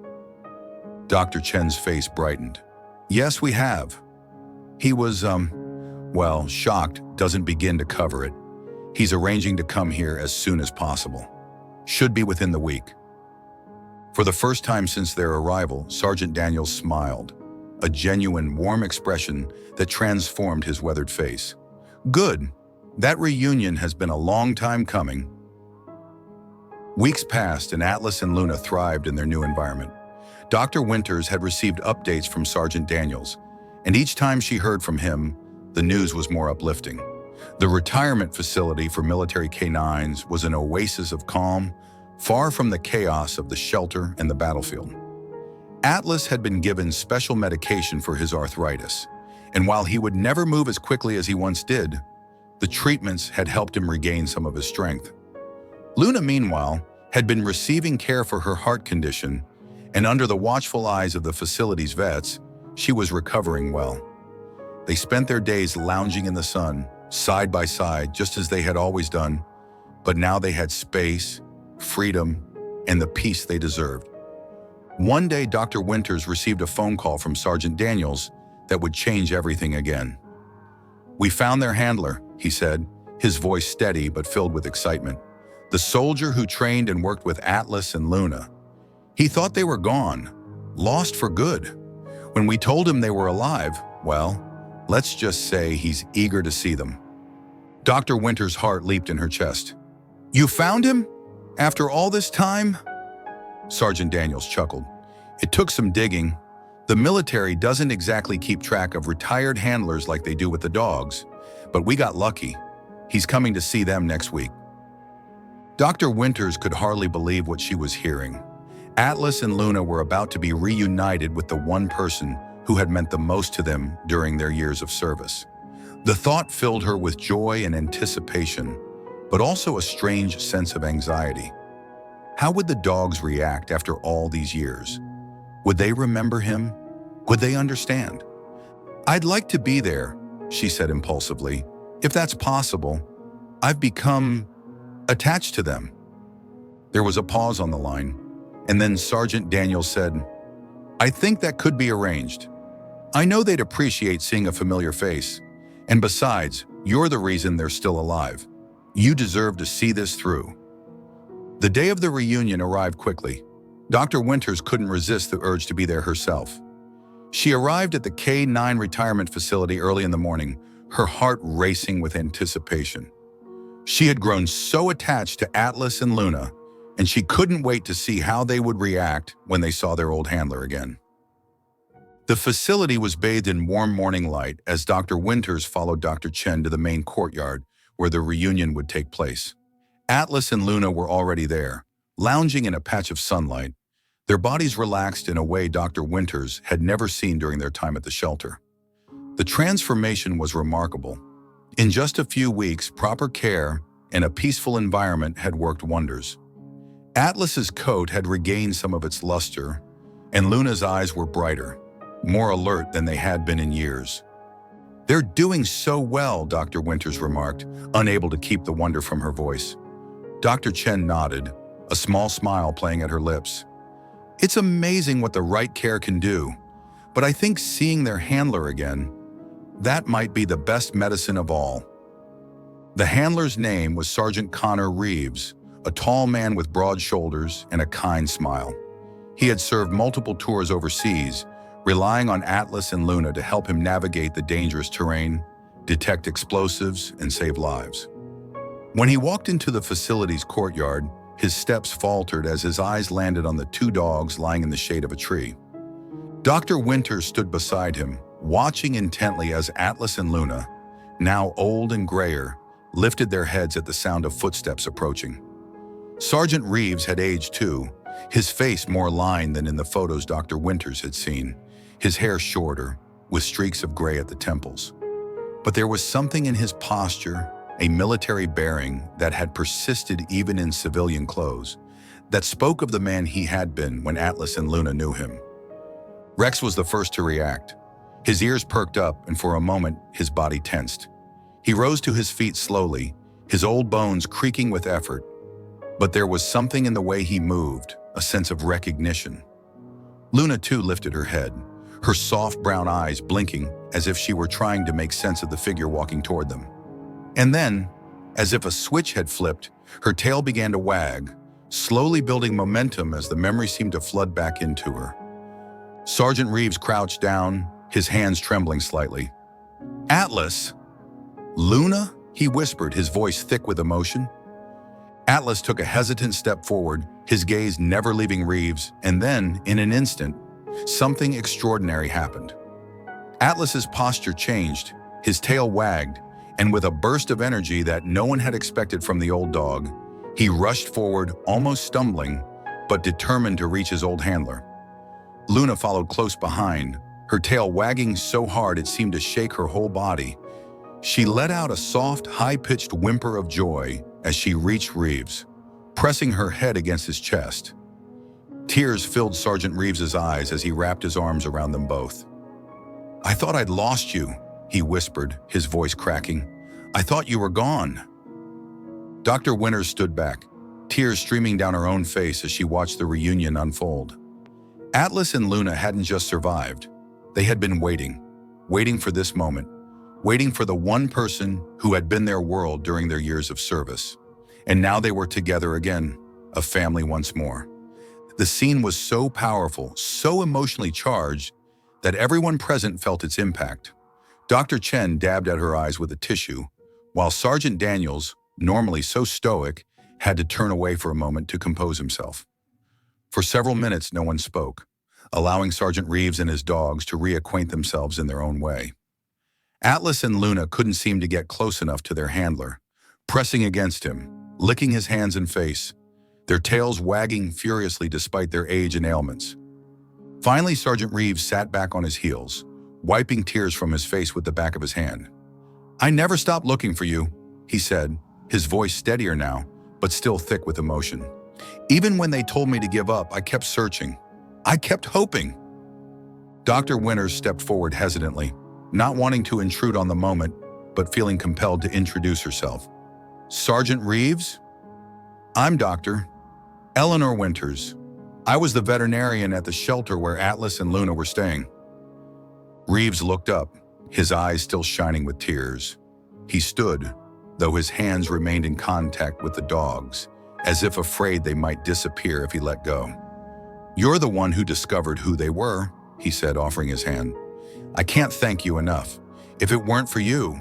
Dr. Chen's face brightened. "Yes, we have. He was, shocked doesn't begin to cover it. He's arranging to come here as soon as possible. Should be within the week." For the first time since their arrival, Sergeant Daniels smiled, a genuine, warm expression that transformed his weathered face. "Good. That reunion has been a long time coming." Weeks passed and Atlas and Luna thrived in their new environment. Dr. Winters had received updates from Sergeant Daniels, and each time she heard from him, the news was more uplifting. The retirement facility for military canines was an oasis of calm, far from the chaos of the shelter and the battlefield. Atlas had been given special medication for his arthritis, and while he would never move as quickly as he once did, the treatments had helped him regain some of his strength. Luna, meanwhile, had been receiving care for her heart condition, and under the watchful eyes of the facility's vets, she was recovering well. They spent their days lounging in the sun, side by side, just as they had always done, but now they had space, freedom, and the peace they deserved. One day, Dr. Winters received a phone call from Sergeant Daniels that would change everything again. "We found their handler," he said, his voice steady but filled with excitement. "The soldier who trained and worked with Atlas and Luna. He thought they were gone, lost for good. When we told him they were alive, well, let's just say he's eager to see them." Dr. Winters' heart leaped in her chest. "You found him? After all this time?" Sergeant Daniels chuckled. "It took some digging. The military doesn't exactly keep track of retired handlers like they do with the dogs, but we got lucky. He's coming to see them next week." Dr. Winters could hardly believe what she was hearing. Atlas and Luna were about to be reunited with the one person who had meant the most to them during their years of service. The thought filled her with joy and anticipation, but also a strange sense of anxiety. How would the dogs react after all these years? Would they remember him? Would they understand? "I'd like to be there," she said impulsively. "If that's possible. I've become attached to them." There was a pause on the line, and then Sergeant Daniels said, "I think that could be arranged. I know they'd appreciate seeing a familiar face. And besides, you're the reason they're still alive. You deserve to see this through." The day of the reunion arrived quickly. Dr. Winters couldn't resist the urge to be there herself. She arrived at the K-9 retirement facility early in the morning, her heart racing with anticipation. She had grown so attached to Atlas and Luna, and she couldn't wait to see how they would react when they saw their old handler again. The facility was bathed in warm morning light as Dr. Winters followed Dr. Chen to the main courtyard where the reunion would take place. Atlas and Luna were already there, lounging in a patch of sunlight, their bodies relaxed in a way Dr. Winters had never seen during their time at the shelter. The transformation was remarkable. In just a few weeks, proper care and a peaceful environment had worked wonders. Atlas's coat had regained some of its luster, and Luna's eyes were brighter, more alert than they had been in years. "They're doing so well," Dr. Winters remarked, unable to keep the wonder from her voice. Dr. Chen nodded, a small smile playing at her lips. "It's amazing what the right care can do, but I think seeing their handler again, that might be the best medicine of all." The handler's name was Sergeant Connor Reeves, a tall man with broad shoulders and a kind smile. He had served multiple tours overseas, relying on Atlas and Luna to help him navigate the dangerous terrain, detect explosives, and save lives. When he walked into the facility's courtyard, his steps faltered as his eyes landed on the two dogs lying in the shade of a tree. Dr. Winters stood beside him, watching intently as Atlas and Luna, now old and grayer, lifted their heads at the sound of footsteps approaching. Sergeant Reeves had aged too, his face more lined than in the photos Dr. Winters had seen, his hair shorter, with streaks of gray at the temples. But there was something in his posture, a military bearing that had persisted even in civilian clothes, that spoke of the man he had been when Atlas and Luna knew him. Rex was the first to react. His ears perked up, and for a moment, his body tensed. He rose to his feet slowly, his old bones creaking with effort. But there was something in the way he moved, a sense of recognition. Luna too lifted her head, her soft brown eyes blinking as if she were trying to make sense of the figure walking toward them. And then, as if a switch had flipped, her tail began to wag, slowly building momentum as the memory seemed to flood back into her. Sergeant Reeves crouched down, his hands trembling slightly. "Atlas! Luna?" he whispered, his voice thick with emotion. Atlas took a hesitant step forward, his gaze never leaving Reeves, and then, in an instant, something extraordinary happened. Atlas's posture changed, his tail wagged, and with a burst of energy that no one had expected from the old dog, he rushed forward, almost stumbling, but determined to reach his old handler. Luna followed close behind, her tail wagging so hard it seemed to shake her whole body. She let out a soft, high-pitched whimper of joy as she reached Reeves, pressing her head against his chest. Tears filled Sergeant Reeves's eyes as he wrapped his arms around them both. "I thought I'd lost you," he whispered, his voice cracking. "I thought you were gone." Dr. Winters stood back, tears streaming down her own face as she watched the reunion unfold. Atlas and Luna hadn't just survived. They had been waiting for this moment, waiting for the one person who had been their world during their years of service. And now they were together again, a family once more. The scene was so powerful, so emotionally charged, that everyone present felt its impact. Dr. Chen dabbed at her eyes with a tissue, while Sergeant Daniels, normally so stoic, had to turn away for a moment to compose himself. For several minutes, no one spoke, allowing Sergeant Reeves and his dogs to reacquaint themselves in their own way. Atlas and Luna couldn't seem to get close enough to their handler, pressing against him, licking his hands and face, their tails wagging furiously despite their age and ailments. Finally, Sergeant Reeves sat back on his heels, wiping tears from his face with the back of his hand. "I never stopped looking for you," he said, his voice steadier now, but still thick with emotion. "Even when they told me to give up, I kept searching. I kept hoping." Dr. Winters stepped forward hesitantly, not wanting to intrude on the moment, but feeling compelled to introduce herself. "Sergeant Reeves? I'm Dr. Eleanor Winters. I was the veterinarian at the shelter where Atlas and Luna were staying." Reeves looked up, his eyes still shining with tears. He stood, though his hands remained in contact with the dogs, as if afraid they might disappear if he let go. "You're the one who discovered who they were," he said, offering his hand. "I can't thank you enough. If it weren't for you..."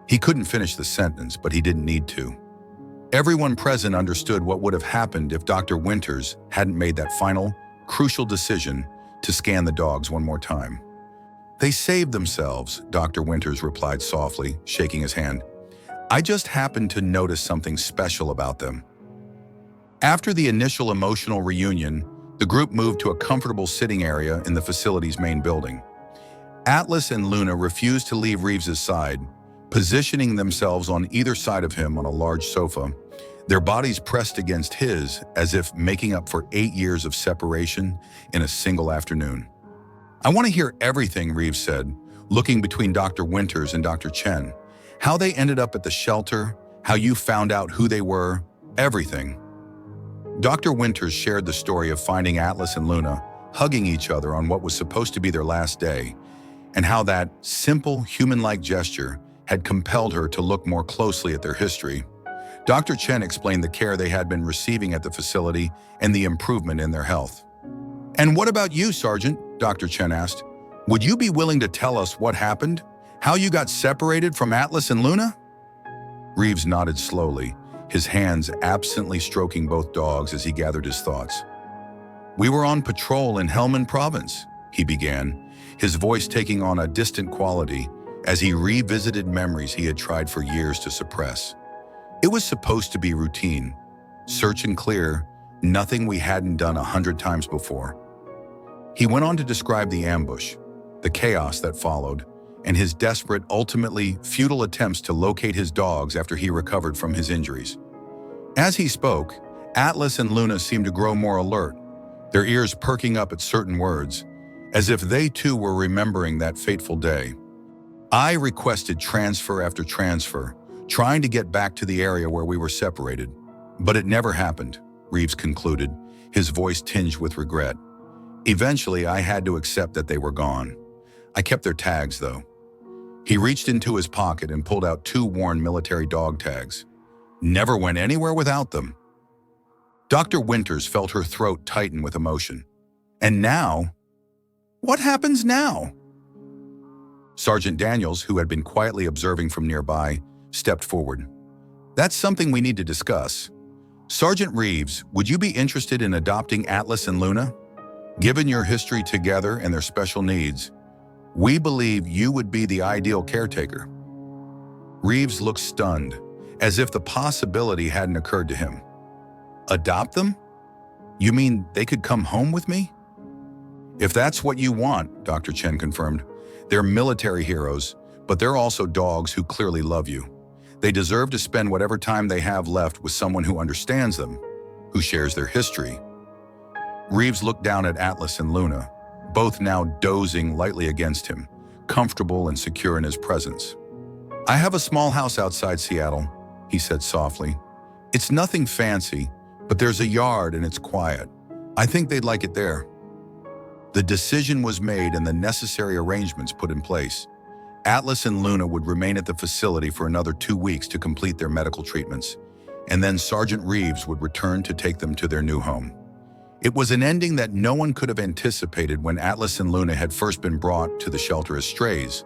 He couldn't finish the sentence, but he didn't need to. Everyone present understood what would have happened if Dr. Winters hadn't made that final, crucial decision to scan the dogs one more time. "They saved themselves," Dr. Winters replied softly, shaking his hand. I just happened to notice something special about them. After the initial emotional reunion, the group moved to a comfortable sitting area in the facility's main building. Atlas and Luna refused to leave Reeves's side, positioning themselves on either side of him on a large sofa, their bodies pressed against his as if making up for 8 years of separation in a single afternoon. "I want to hear everything," Reeves said, looking between Dr. Winters and Dr. Chen. "How they ended up at the shelter, how you found out who they were, everything." Dr. Winters shared the story of finding Atlas and Luna hugging each other on what was supposed to be their last day, and how that simple, human-like gesture had compelled her to look more closely at their history. Dr. Chen explained the care they had been receiving at the facility and the improvement in their health. "And what about you, Sergeant?" Dr. Chen asked. "Would you be willing to tell us what happened? How you got separated from Atlas and Luna?" Reeves nodded slowly, his hands absently stroking both dogs as he gathered his thoughts. "We were on patrol in Helmand Province," he began, his voice taking on a distant quality as he revisited memories he had tried for years to suppress. It was supposed to be routine, search and clear, nothing we hadn't done 100 times before. He went on to describe the ambush, the chaos that followed, and his desperate, ultimately futile attempts to locate his dogs after he recovered from his injuries. As he spoke, Atlas and Luna seemed to grow more alert, their ears perking up at certain words, as if they too were remembering that fateful day. "I requested transfer after transfer, trying to get back to the area where we were separated. But it never happened," Reeves concluded, his voice tinged with regret. "Eventually, I had to accept that they were gone. I kept their tags, though." He reached into his pocket and pulled out 2 worn military dog tags. "Never went anywhere without them." Dr. Winters felt her throat tighten with emotion. "And now? What happens now?" Sergeant Daniels, who had been quietly observing from nearby, stepped forward. "That's something we need to discuss. Sergeant Reeves, would you be interested in adopting Atlas and Luna? Given your history together and their special needs, we believe you would be the ideal caretaker." Reeves looked stunned, as if the possibility hadn't occurred to him. "Adopt them? You mean they could come home with me?" "If that's what you want," Dr. Chen confirmed. "They're military heroes, but they're also dogs who clearly love you. They deserve to spend whatever time they have left with someone who understands them, who shares their history." Reeves looked down at Atlas and Luna, both now dozing lightly against him, comfortable and secure in his presence. "I have a small house outside Seattle," he said softly. "It's nothing fancy, but there's a yard and it's quiet. I think they'd like it there." The decision was made and the necessary arrangements put in place. Atlas and Luna would remain at the facility for another 2 weeks to complete their medical treatments, and then Sergeant Reeves would return to take them to their new home. It was an ending that no one could have anticipated when Atlas and Luna had first been brought to the shelter as strays,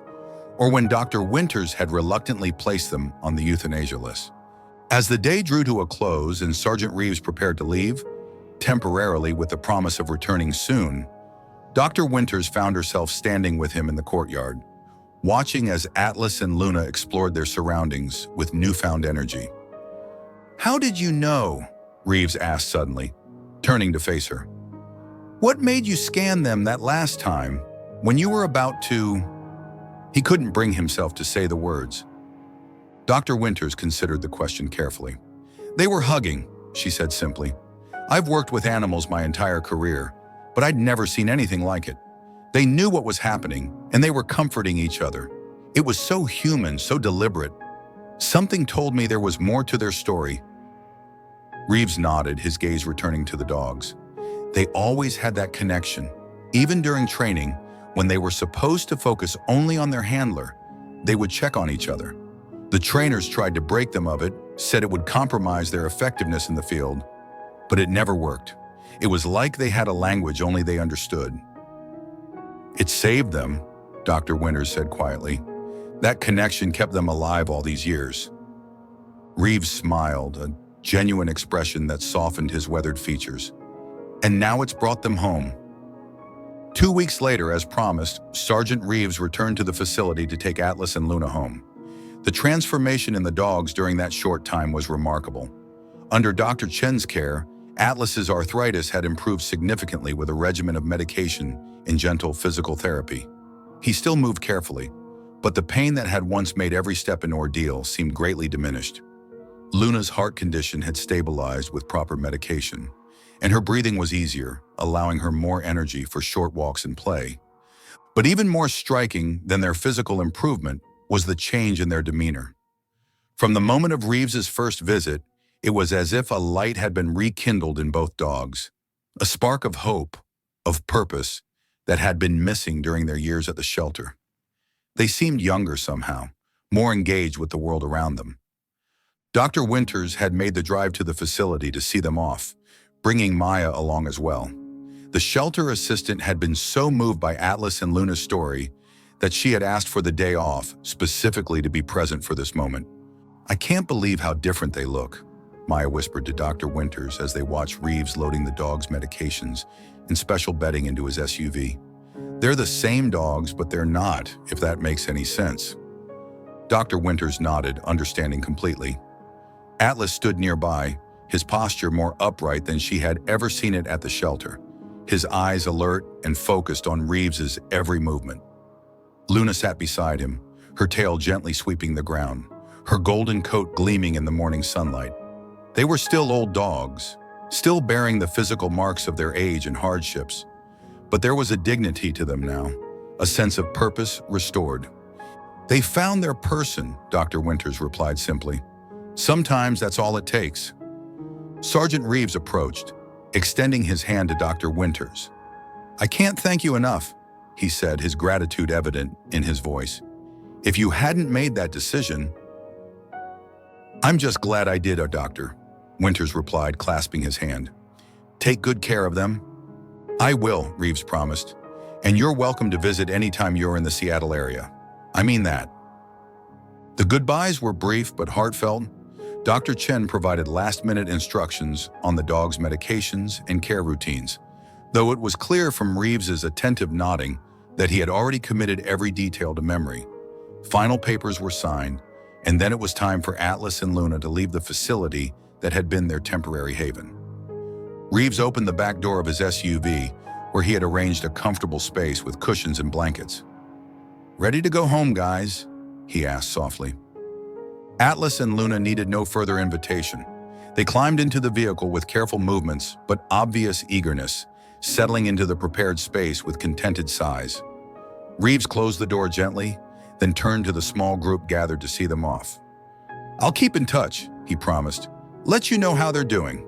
or when Dr. Winters had reluctantly placed them on the euthanasia list. As the day drew to a close and Sergeant Reeves prepared to leave, temporarily with the promise of returning soon, Dr. Winters found herself standing with him in the courtyard, watching as Atlas and Luna explored their surroundings with newfound energy. "How did you know?" Reeves asked suddenly, turning to face her. "What made you scan them that last time, when you were about to—" He couldn't bring himself to say the words. Dr. Winters considered the question carefully. "They were hugging," she said simply. "I've worked with animals my entire career, but I'd never seen anything like it. They knew what was happening, and they were comforting each other. It was so human, so deliberate. Something told me there was more to their story." Reeves nodded, his gaze returning to the dogs. They always had that connection. Even during training, when they were supposed to focus only on their handler, they would check on each other. The trainers tried to break them of it, said it would compromise their effectiveness in the field, but it never worked. It was like they had a language only they understood. "It saved them," Dr. Winters said quietly. "That connection kept them alive all these years." Reeves smiled, a genuine expression that softened his weathered features. "And now it's brought them home." 2 weeks later, as promised, Sergeant Reeves returned to the facility to take Atlas and Luna home. The transformation in the dogs during that short time was remarkable. Under Dr. Chen's care, Atlas's arthritis had improved significantly with a regimen of medication and gentle physical therapy. He still moved carefully, but the pain that had once made every step an ordeal seemed greatly diminished. Luna's heart condition had stabilized with proper medication, and her breathing was easier, allowing her more energy for short walks and play. But even more striking than their physical improvement was the change in their demeanor. From the moment of Reeves's first visit, it was as if a light had been rekindled in both dogs, a spark of hope, of purpose, that had been missing during their years at the shelter. They seemed younger somehow, more engaged with the world around them. Dr. Winters had made the drive to the facility to see them off, bringing Maya along as well. The shelter assistant had been so moved by Atlas and Luna's story that she had asked for the day off specifically to be present for this moment. "I can't believe how different they look," Maya whispered to Dr. Winters as they watched Reeves loading the dog's medications and special bedding into his SUV. "They're the same dogs, but they're not, if that makes any sense." Dr. Winters nodded, understanding completely. Atlas stood nearby, his posture more upright than she had ever seen it at the shelter, his eyes alert and focused on Reeves's every movement. Luna sat beside him, her tail gently sweeping the ground, her golden coat gleaming in the morning sunlight. They were still old dogs, still bearing the physical marks of their age and hardships, but there was a dignity to them now, a sense of purpose restored. "They found their person," Dr. Winters replied simply. "Sometimes that's all it takes." Sergeant Reeves approached, extending his hand to Dr. Winters. "I can't thank you enough," he said, his gratitude evident in his voice. "If you hadn't made that decision—" "I'm just glad I did, Doctor," Winters replied, clasping his hand. "Take good care of them." "I will," Reeves promised. "And you're welcome to visit anytime you're in the Seattle area. I mean that." The goodbyes were brief but heartfelt. Dr. Chen provided last-minute instructions on the dog's medications and care routines, though it was clear from Reeves's attentive nodding that he had already committed every detail to memory. Final papers were signed, and then it was time for Atlas and Luna to leave the facility that had been their temporary haven. Reeves opened the back door of his SUV, where he had arranged a comfortable space with cushions and blankets. "Ready to go home, guys?" he asked softly. Atlas and Luna needed no further invitation. They climbed into the vehicle with careful movements but obvious eagerness, settling into the prepared space with contented sighs. Reeves closed the door gently, then turned to the small group gathered to see them off. "I'll keep in touch," he promised. "Let you know how they're doing."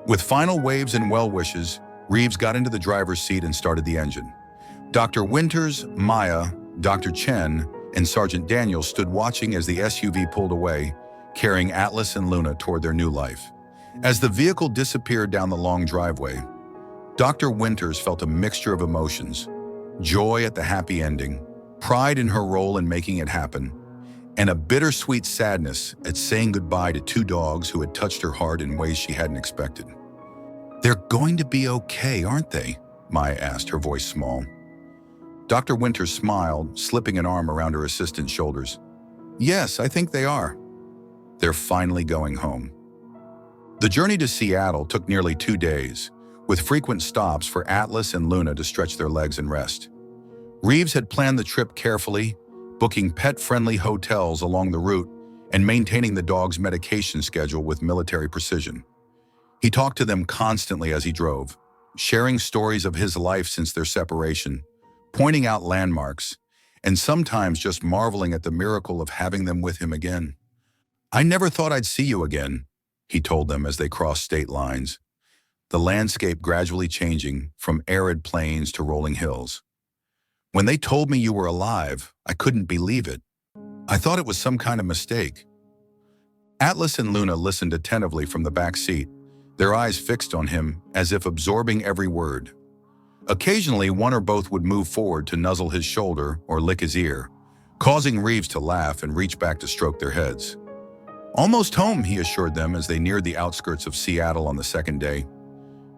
With final waves and well wishes, Reeves got into the driver's seat and started the engine. Dr. Winters, Maya, Dr. Chen, and Sergeant Daniel stood watching as the SUV pulled away, carrying Atlas and Luna toward their new life. As the vehicle disappeared down the long driveway, Dr. Winters felt a mixture of emotions: joy at the happy ending, pride in her role in making it happen, and a bittersweet sadness at saying goodbye to two dogs who had touched her heart in ways she hadn't expected. "They're going to be okay, aren't they?" Maya asked, her voice small. Dr. Winters smiled, slipping an arm around her assistant's shoulders. "Yes, I think they are. They're finally going home." The journey to Seattle took nearly 2 days, with frequent stops for Atlas and Luna to stretch their legs and rest. Reeves had planned the trip carefully, booking pet-friendly hotels along the route and maintaining the dog's medication schedule with military precision. He talked to them constantly as he drove, sharing stories of his life since their separation, pointing out landmarks, and sometimes just marveling at the miracle of having them with him again. "I never thought I'd see you again," he told them as they crossed state lines, the landscape gradually changing from arid plains to rolling hills. "When they told me you were alive, I couldn't believe it. I thought it was some kind of mistake." Atlas and Luna listened attentively from the back seat, their eyes fixed on him as if absorbing every word. Occasionally, one or both would move forward to nuzzle his shoulder or lick his ear, causing Reeves to laugh and reach back to stroke their heads. "Almost home," he assured them as they neared the outskirts of Seattle on the second day.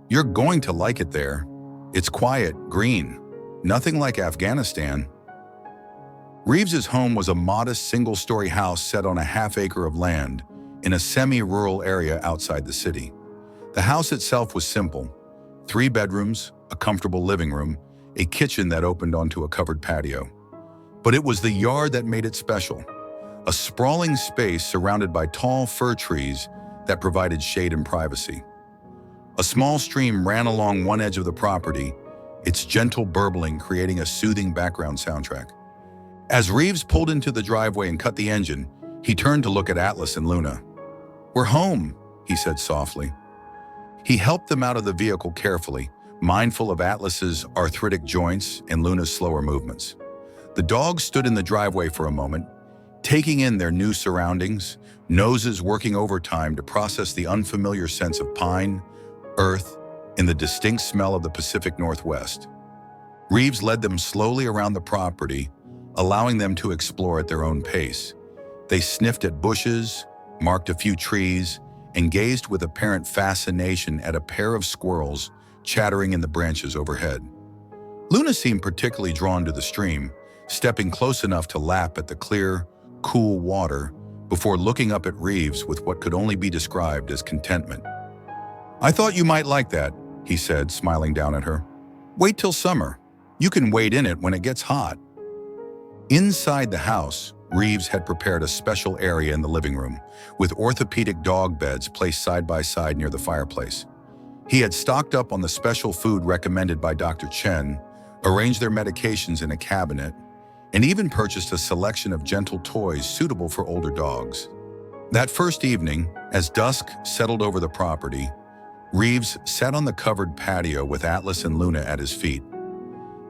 "You're going to like it there. It's quiet, green, nothing like Afghanistan." Reeves's home was a modest single-story house set on a half-acre of land in a semi-rural area outside the city. The house itself was simple: 3 bedrooms, a comfortable living room, a kitchen that opened onto a covered patio. But it was the yard that made it special, a sprawling space surrounded by tall fir trees that provided shade and privacy. A small stream ran along one edge of the property, its gentle burbling creating a soothing background soundtrack. As Reeves pulled into the driveway and cut the engine, he turned to look at Atlas and Luna. "We're home," he said softly. He helped them out of the vehicle carefully, mindful of Atlas's arthritic joints and Luna's slower movements. The dogs stood in the driveway for a moment, taking in their new surroundings, noses working overtime to process the unfamiliar sense of pine, earth, and the distinct smell of the Pacific Northwest. Reeves led them slowly around the property, allowing them to explore at their own pace. They sniffed at bushes, marked a few trees, and gazed with apparent fascination at a pair of squirrels chattering in the branches overhead. Luna seemed particularly drawn to the stream, stepping close enough to lap at the clear, cool water before looking up at Reeves with what could only be described as contentment. "I thought you might like that," he said, smiling down at her. "Wait till summer. You can wade in it when it gets hot." Inside the house, Reeves had prepared a special area in the living room, with orthopedic dog beds placed side by side near the fireplace. He had stocked up on the special food recommended by Dr. Chen, arranged their medications in a cabinet, and even purchased a selection of gentle toys suitable for older dogs. That first evening, as dusk settled over the property, Reeves sat on the covered patio with Atlas and Luna at his feet.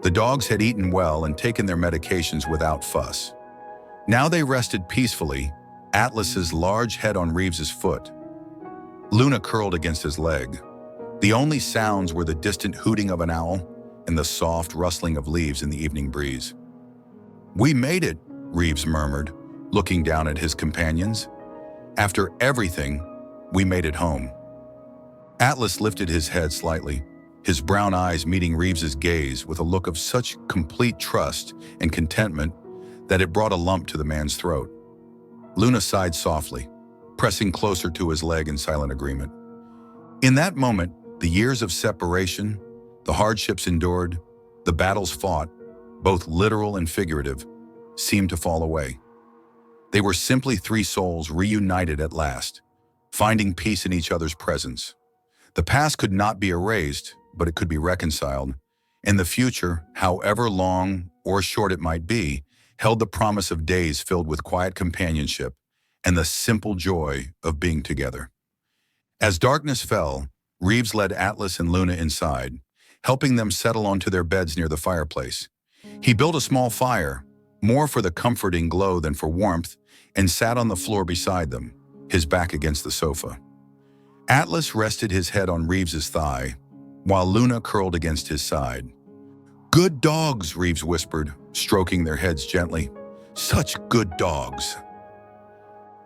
The dogs had eaten well and taken their medications without fuss. Now they rested peacefully, Atlas's large head on Reeves's foot. Luna curled against his leg. The only sounds were the distant hooting of an owl and the soft rustling of leaves in the evening breeze. "We made it," Reeves murmured, looking down at his companions. "After everything, we made it home." Atlas lifted his head slightly, his brown eyes meeting Reeves's gaze with a look of such complete trust and contentment that it brought a lump to the man's throat. Luna sighed softly, pressing closer to his leg in silent agreement. In that moment, the years of separation, the hardships endured, the battles fought, both literal and figurative, seemed to fall away. They were simply 3 souls reunited at last, finding peace in each other's presence. The past could not be erased, but it could be reconciled, and the future, however long or short it might be, held the promise of days filled with quiet companionship and the simple joy of being together. As darkness fell, Reeves led Atlas and Luna inside, helping them settle onto their beds near the fireplace. He built a small fire, more for the comforting glow than for warmth, and sat on the floor beside them, his back against the sofa. Atlas rested his head on Reeves's thigh, while Luna curled against his side. "Good dogs," Reeves whispered, stroking their heads gently. "Such good dogs."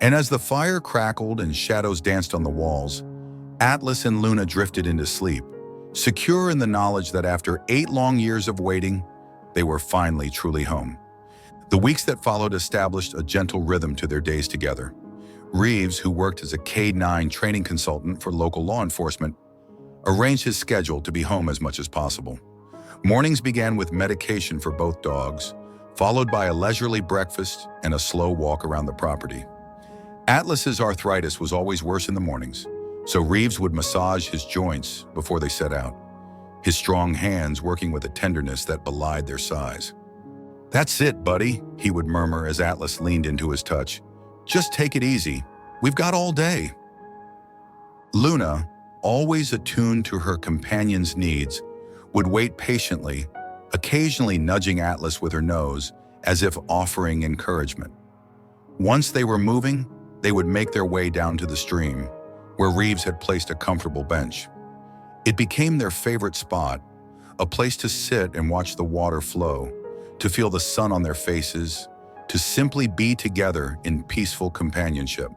And as the fire crackled and shadows danced on the walls, Atlas and Luna drifted into sleep, secure in the knowledge that after 8 long years of waiting, they were finally truly home. The weeks that followed established a gentle rhythm to their days together. Reeves, who worked as a K-9 training consultant for local law enforcement, arranged his schedule to be home as much as possible. Mornings began with medication for both dogs, followed by a leisurely breakfast and a slow walk around the property. Atlas's arthritis was always worse in the mornings, so Reeves would massage his joints before they set out, his strong hands working with a tenderness that belied their size. "That's it, buddy," he would murmur as Atlas leaned into his touch. "Just take it easy. We've got all day." Luna, always attuned to her companion's needs, would wait patiently, occasionally nudging Atlas with her nose as if offering encouragement. Once they were moving, they would make their way down to the stream, where Reeves had placed a comfortable bench. It became their favorite spot, a place to sit and watch the water flow, to feel the sun on their faces, to simply be together in peaceful companionship.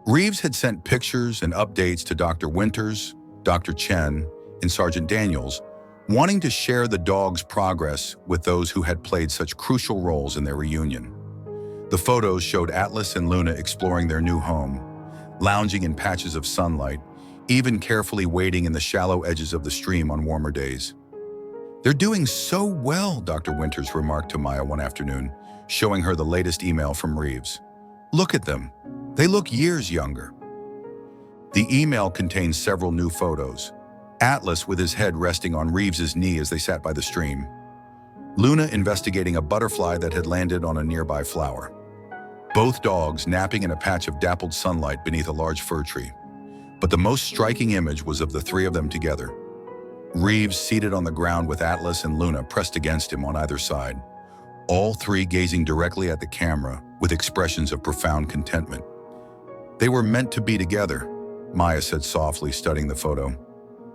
Reeves had sent pictures and updates to Dr. Winters, Dr. Chen, and Sergeant Daniels, wanting to share the dog's progress with those who had played such crucial roles in their reunion. The photos showed Atlas and Luna exploring their new home, lounging in patches of sunlight, even carefully wading in the shallow edges of the stream on warmer days. "They're doing so well," Dr. Winters remarked to Maya one afternoon, showing her the latest email from Reeves. "Look at them. They look years younger." The email contained several new photos. Atlas with his head resting on Reeves's knee as they sat by the stream. Luna investigating a butterfly that had landed on a nearby flower. Both dogs napping in a patch of dappled sunlight beneath a large fir tree. But the most striking image was of the three of them together. Reeves seated on the ground with Atlas and Luna pressed against him on either side, all three gazing directly at the camera with expressions of profound contentment. "They were meant to be together," Maya said softly, studying the photo.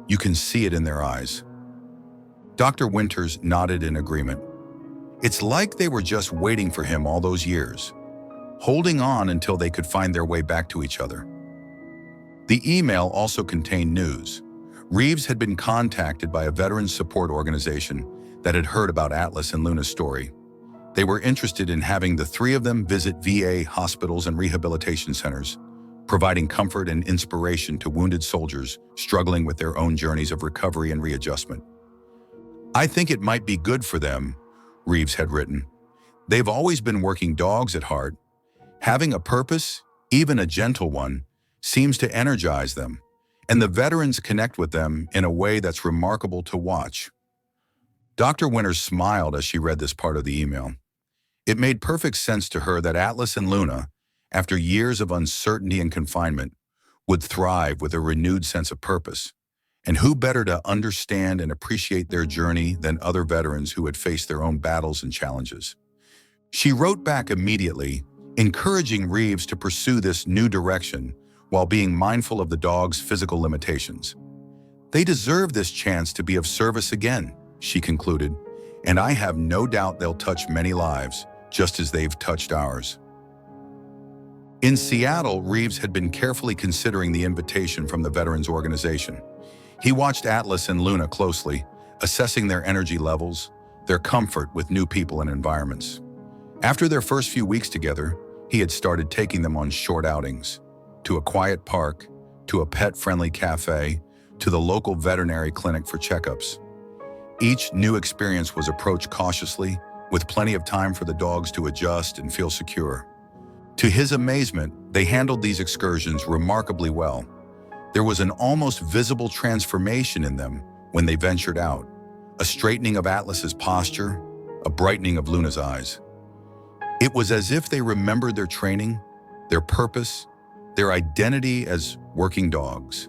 "You can see it in their eyes." Dr. Winters nodded in agreement. "It's like they were just waiting for him all those years, holding on until they could find their way back to each other." The email also contained news. Reeves had been contacted by a veterans support organization that had heard about Atlas and Luna's story. They were interested in having the three of them visit VA hospitals and rehabilitation centers, providing comfort and inspiration to wounded soldiers struggling with their own journeys of recovery and readjustment. "I think it might be good for them," Reeves had written. "They've always been working dogs at heart. Having a purpose, even a gentle one, seems to energize them, and the veterans connect with them in a way that's remarkable to watch." Dr. Winters smiled as she read this part of the email. It made perfect sense to her that Atlas and Luna, after years of uncertainty and confinement, would thrive with a renewed sense of purpose. And who better to understand and appreciate their journey than other veterans who had faced their own battles and challenges? She wrote back immediately, encouraging Reeves to pursue this new direction while being mindful of the dog's physical limitations. "They deserve this chance to be of service again," she concluded, "and I have no doubt they'll touch many lives, just as they've touched ours." In Seattle, Reeves had been carefully considering the invitation from the Veterans Organization. He watched Atlas and Luna closely, assessing their energy levels, their comfort with new people and environments. After their first few weeks together, he had started taking them on short outings, to a quiet park, to a pet-friendly cafe, to the local veterinary clinic for checkups. Each new experience was approached cautiously, with plenty of time for the dogs to adjust and feel secure. To his amazement, they handled these excursions remarkably well. There was an almost visible transformation in them when they ventured out, a straightening of Atlas's posture, a brightening of Luna's eyes. It was as if they remembered their training, their purpose, their identity as working dogs.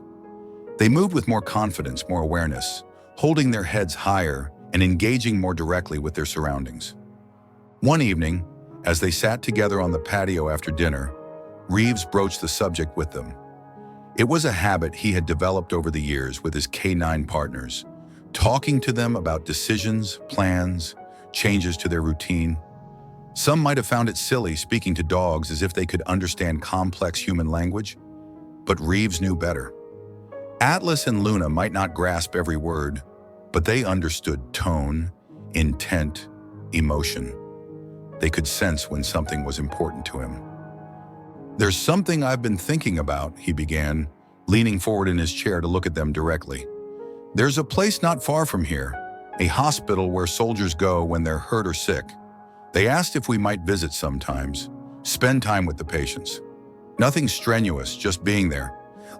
They moved with more confidence, more awareness, holding their heads higher and engaging more directly with their surroundings. One evening, as they sat together on the patio after dinner, Reeves broached the subject with them. It was a habit he had developed over the years with his canine partners, talking to them about decisions, plans, changes to their routine. Some might have found it silly speaking to dogs as if they could understand complex human language, but Reeves knew better. Atlas and Luna might not grasp every word, but they understood tone, intent, emotion. They could sense when something was important to him. "There's something I've been thinking about," he began, leaning forward in his chair to look at them directly. "There's a place not far from here, a hospital where soldiers go when they're hurt or sick. They asked if we might visit sometimes, spend time with the patients. Nothing strenuous, just being there,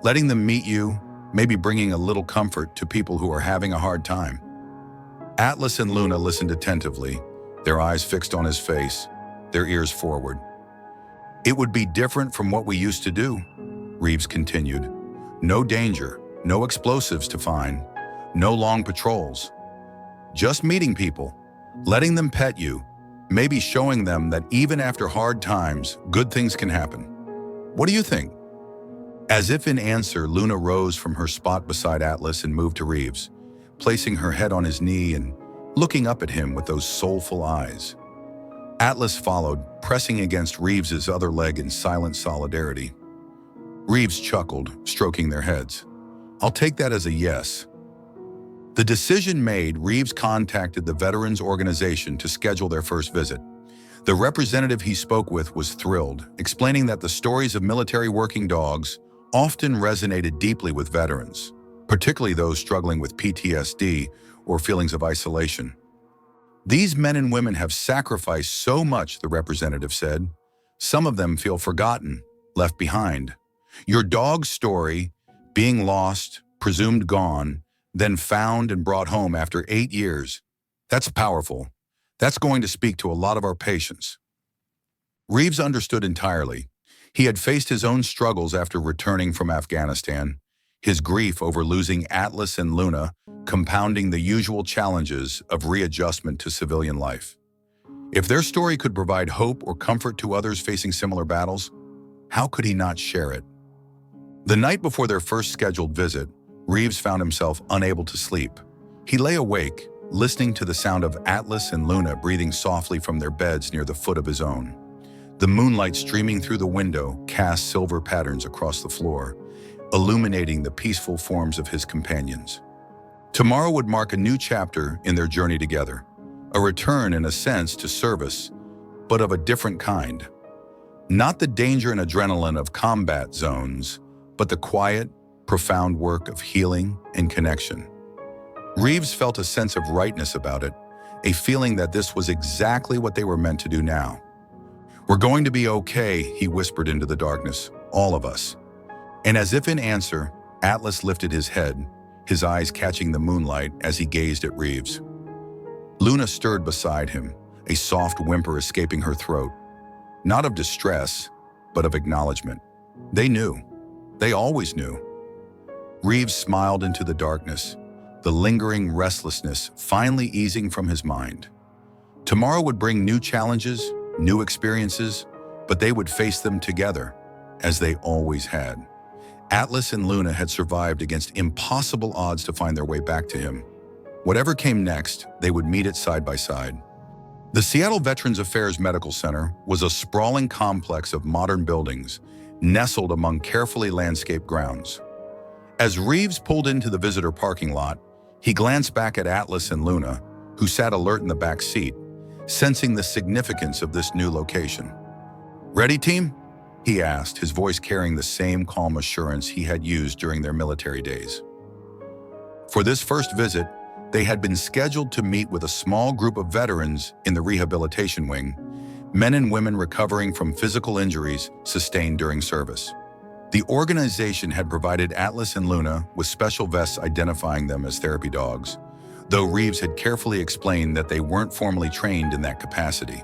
letting them meet you, maybe bringing a little comfort to people who are having a hard time." Atlas and Luna listened attentively, their eyes fixed on his face, their ears forward. "It would be different from what we used to do," Reeves continued. "No danger, no explosives to find, no long patrols. Just meeting people, letting them pet you, maybe showing them that even after hard times, good things can happen. What do you think?" As if in answer, Luna rose from her spot beside Atlas and moved to Reeves, placing her head on his knee and looking up at him with those soulful eyes. Atlas followed, pressing against Reeves's other leg in silent solidarity. Reeves chuckled, stroking their heads. "I'll take that as a yes." The decision made, Reeves contacted the Veterans Organization to schedule their first visit. The representative he spoke with was thrilled, explaining that the stories of military working dogs often resonated deeply with veterans, particularly those struggling with PTSD or feelings of isolation. These men and women have sacrificed so much, the representative said. Some of them feel forgotten, left behind. Your dog's story, being lost, presumed gone, then found and brought home after 8 years, that's powerful. That's going to speak to a lot of our patients. Reeves understood entirely. He had faced his own struggles after returning from Afghanistan, his grief over losing Atlas and Luna, compounding the usual challenges of readjustment to civilian life. If their story could provide hope or comfort to others facing similar battles, how could he not share it? The night before their first scheduled visit, Reeves found himself unable to sleep. He lay awake, listening to the sound of Atlas and Luna breathing softly from their beds near the foot of his own. The moonlight streaming through the window cast silver patterns across the floor, illuminating the peaceful forms of his companions. Tomorrow would mark a new chapter in their journey together, a return in a sense to service, but of a different kind. Not the danger and adrenaline of combat zones, but the quiet, profound work of healing and connection. Reeves felt a sense of rightness about it, a feeling that this was exactly what they were meant to do now. "We're going to be okay," he whispered into the darkness, "all of us." And as if in answer, Atlas lifted his head, his eyes catching the moonlight as he gazed at Reeves. Luna stirred beside him, a soft whimper escaping her throat, not of distress, but of acknowledgement. They knew. They always knew. Reeves smiled into the darkness, the lingering restlessness finally easing from his mind. Tomorrow would bring new challenges, new experiences, but they would face them together, as they always had. Atlas and Luna had survived against impossible odds to find their way back to him. Whatever came next, they would meet it side by side. The Seattle Veterans Affairs Medical Center was a sprawling complex of modern buildings, nestled among carefully landscaped grounds. As Reeves pulled into the visitor parking lot, he glanced back at Atlas and Luna, who sat alert in the back seat, sensing the significance of this new location. "Ready, team?" he asked, his voice carrying the same calm assurance he had used during their military days. For this first visit, they had been scheduled to meet with a small group of veterans in the rehabilitation wing, men and women recovering from physical injuries sustained during service. The organization had provided Atlas and Luna with special vests identifying them as therapy dogs, though Reeves had carefully explained that they weren't formally trained in that capacity.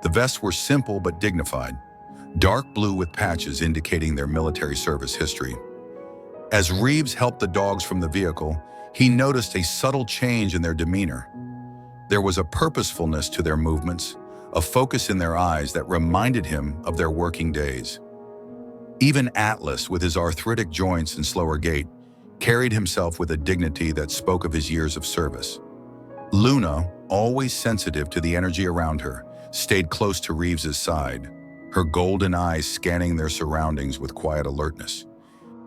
The vests were simple but dignified, dark blue with patches indicating their military service history. As Reeves helped the dogs from the vehicle, he noticed a subtle change in their demeanor. There was a purposefulness to their movements, a focus in their eyes that reminded him of their working days. Even Atlas, with his arthritic joints and slower gait, carried himself with a dignity that spoke of his years of service. Luna, always sensitive to the energy around her, stayed close to Reeves's side, her golden eyes scanning their surroundings with quiet alertness.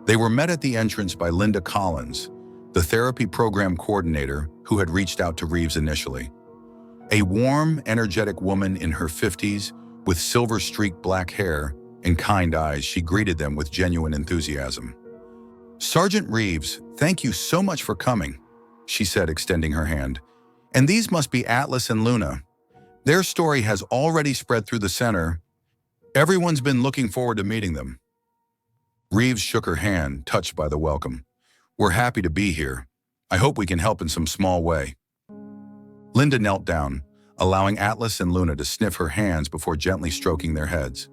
They were met at the entrance by Linda Collins, the therapy program coordinator who had reached out to Reeves initially. A warm, energetic woman in her 50s with silver-streaked black hair and kind eyes, she greeted them with genuine enthusiasm. "Sergeant Reeves, thank you so much for coming," she said, extending her hand. "And these must be Atlas and Luna. Their story has already spread through the center. Everyone's been looking forward to meeting them." Reeves shook her hand, touched by the welcome. "We're happy to be here. I hope we can help in some small way." Linda knelt down, allowing Atlas and Luna to sniff her hands before gently stroking their heads.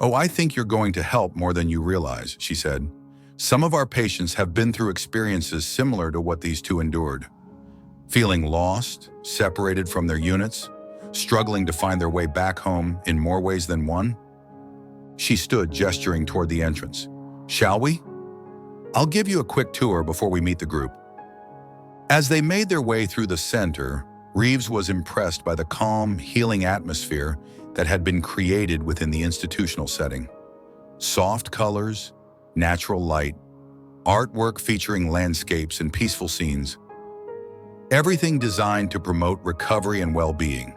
"Oh, I think you're going to help more than you realize," she said. "Some of our patients have been through experiences similar to what these two endured. Feeling lost, separated from their units, struggling to find their way back home in more ways than one." She stood, gesturing toward the entrance. "Shall we? I'll give you a quick tour before we meet the group." As they made their way through the center, Reeves was impressed by the calm, healing atmosphere that had been created within the institutional setting. Soft colors, natural light, artwork featuring landscapes and peaceful scenes. everything designed to promote recovery and well-being.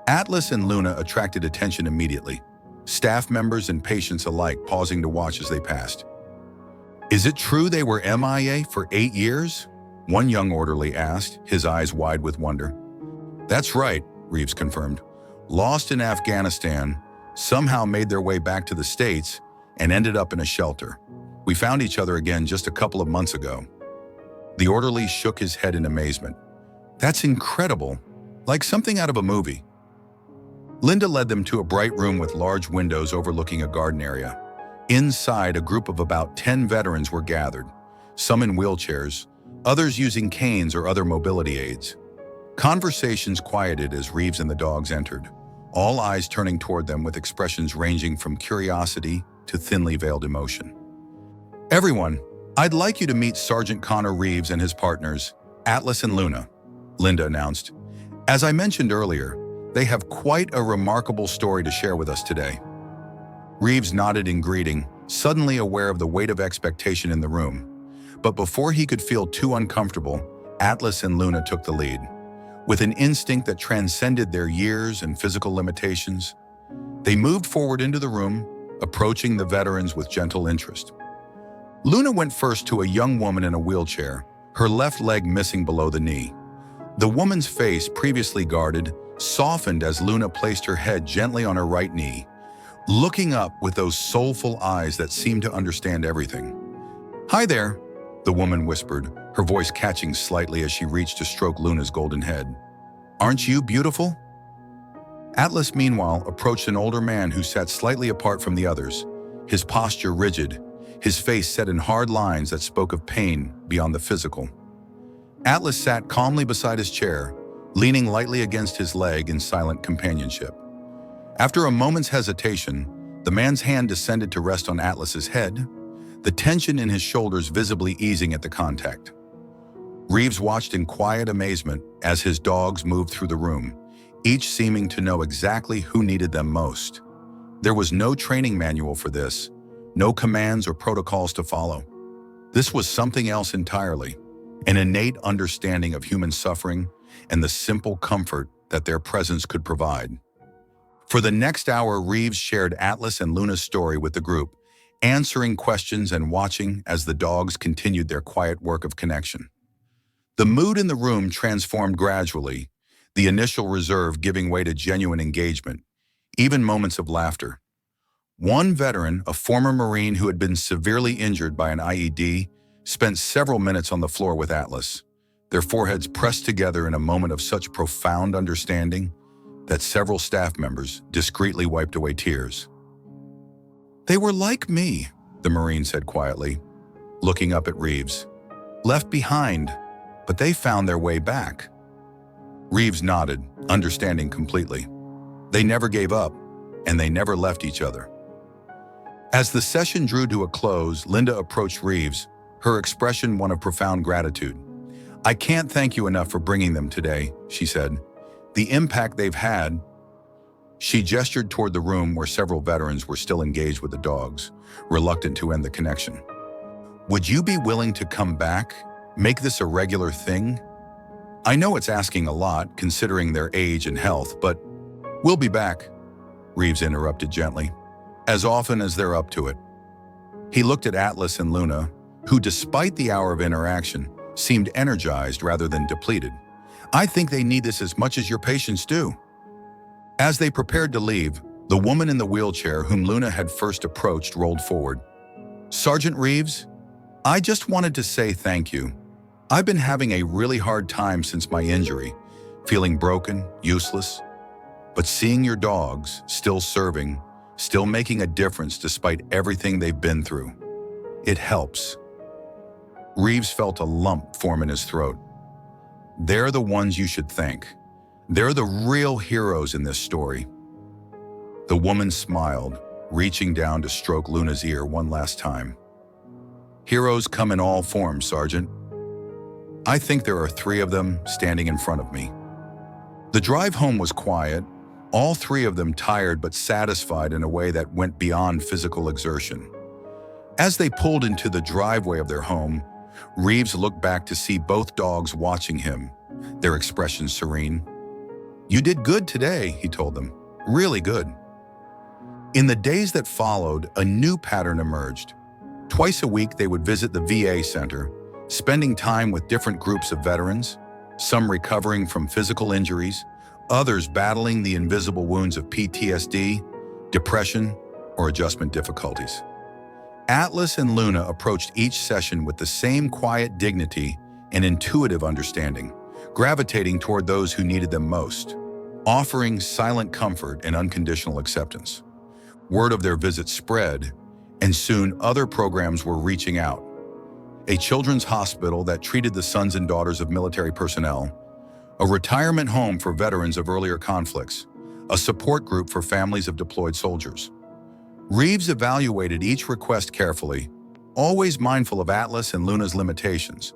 Atlas and Luna attracted attention immediately, staff members and patients alike pausing to watch as they passed. "Is it true they were MIA for 8 years?" one young orderly asked, his eyes wide with wonder. "That's right," Reeves confirmed. "Lost in Afghanistan, somehow made their way back to the States, and ended up in a shelter. We found each other again just a couple of months ago." The orderly shook his head in amazement. "That's incredible, like something out of a movie." Linda led them to a bright room with large windows overlooking a garden area. Inside, a group of about 10 veterans were gathered, some in wheelchairs, others using canes or other mobility aids. Conversations quieted as Reeves and the dogs entered, all eyes turning toward them with expressions ranging from curiosity to thinly veiled emotion. "Everyone, I'd like you to meet Sergeant Connor Reeves and his partners, Atlas and Luna," Linda announced. "As I mentioned earlier, they have quite a remarkable story to share with us today." Reeves nodded in greeting, suddenly aware of the weight of expectation in the room. But before he could feel too uncomfortable, Atlas and Luna took the lead. With an instinct that transcended their years and physical limitations, they moved forward into the room, approaching the veterans with gentle interest. Luna went first to a young woman in a wheelchair, her left leg missing below the knee. The woman's face, previously guarded, softened as Luna placed her head gently on her right knee, looking up with those soulful eyes that seemed to understand everything. "Hi there," the woman whispered, her voice catching slightly as she reached to stroke Luna's golden head. "Aren't you beautiful?" Atlas, meanwhile, approached an older man who sat slightly apart from the others, his posture rigid, his face set in hard lines that spoke of pain beyond the physical. Atlas sat calmly beside his chair, leaning lightly against his leg in silent companionship. After a moment's hesitation, the man's hand descended to rest on Atlas's head, the tension in his shoulders visibly easing at the contact. Reeves watched in quiet amazement as his dogs moved through the room, each seeming to know exactly who needed them most. There was no training manual for this, no commands or protocols to follow. This was something else entirely, an innate understanding of human suffering and the simple comfort that their presence could provide. For the next hour, Reeves shared Atlas and Luna's story with the group, answering questions and watching as the dogs continued their quiet work of connection. The mood in the room transformed gradually, the initial reserve giving way to genuine engagement, even moments of laughter. One veteran, a former Marine who had been severely injured by an IED, spent several minutes on the floor with Atlas, their foreheads pressed together in a moment of such profound understanding that several staff members discreetly wiped away tears. "They were like me," the Marine said quietly, looking up at Reeves. "Left behind, but they found their way back." Reeves nodded, understanding completely. They never gave up, and they never left each other. As the session drew to a close, Linda approached Reeves, her expression one of profound gratitude. "I can't thank you enough for bringing them today," she said. "The impact they've had." She gestured toward the room where several veterans were still engaged with the dogs, reluctant to end the connection. "Would you be willing to come back, make this a regular thing? I know it's asking a lot, considering their age and health, but..." "We'll be back," Reeves interrupted gently, "as often as they're up to it." He looked at Atlas and Luna, who, despite the hour of interaction, seemed energized rather than depleted. "I think they need this as much as your patients do." As they prepared to leave, the woman in the wheelchair whom Luna had first approached rolled forward. "Sergeant Reeves, I just wanted to say thank you. I've been having a really hard time since my injury, feeling broken, useless. But seeing your dogs, still serving, still making a difference despite everything they've been through, it helps." Reeves felt a lump form in his throat. "They're the ones you should thank. They're the real heroes in this story." The woman smiled, reaching down to stroke Luna's ear one last time. "Heroes come in all forms, Sergeant. I think there are 3 of them standing in front of me." The drive home was quiet, all 3 of them tired but satisfied in a way that went beyond physical exertion. As they pulled into the driveway of their home, Reeves looked back to see both dogs watching him, their expressions serene. "You did good today," he told them. "Really good." In the days that followed, a new pattern emerged. Twice a week, they would visit the VA center, spending time with different groups of veterans, some recovering from physical injuries, others battling the invisible wounds of PTSD, depression, or adjustment difficulties. Atlas and Luna approached each session with the same quiet dignity and intuitive understanding, gravitating toward those who needed them most, offering silent comfort and unconditional acceptance. Word of their visit spread, and soon other programs were reaching out. A children's hospital that treated the sons and daughters of military personnel, a retirement home for veterans of earlier conflicts, a support group for families of deployed soldiers. Reeves evaluated each request carefully, always mindful of Atlas and Luna's limitations,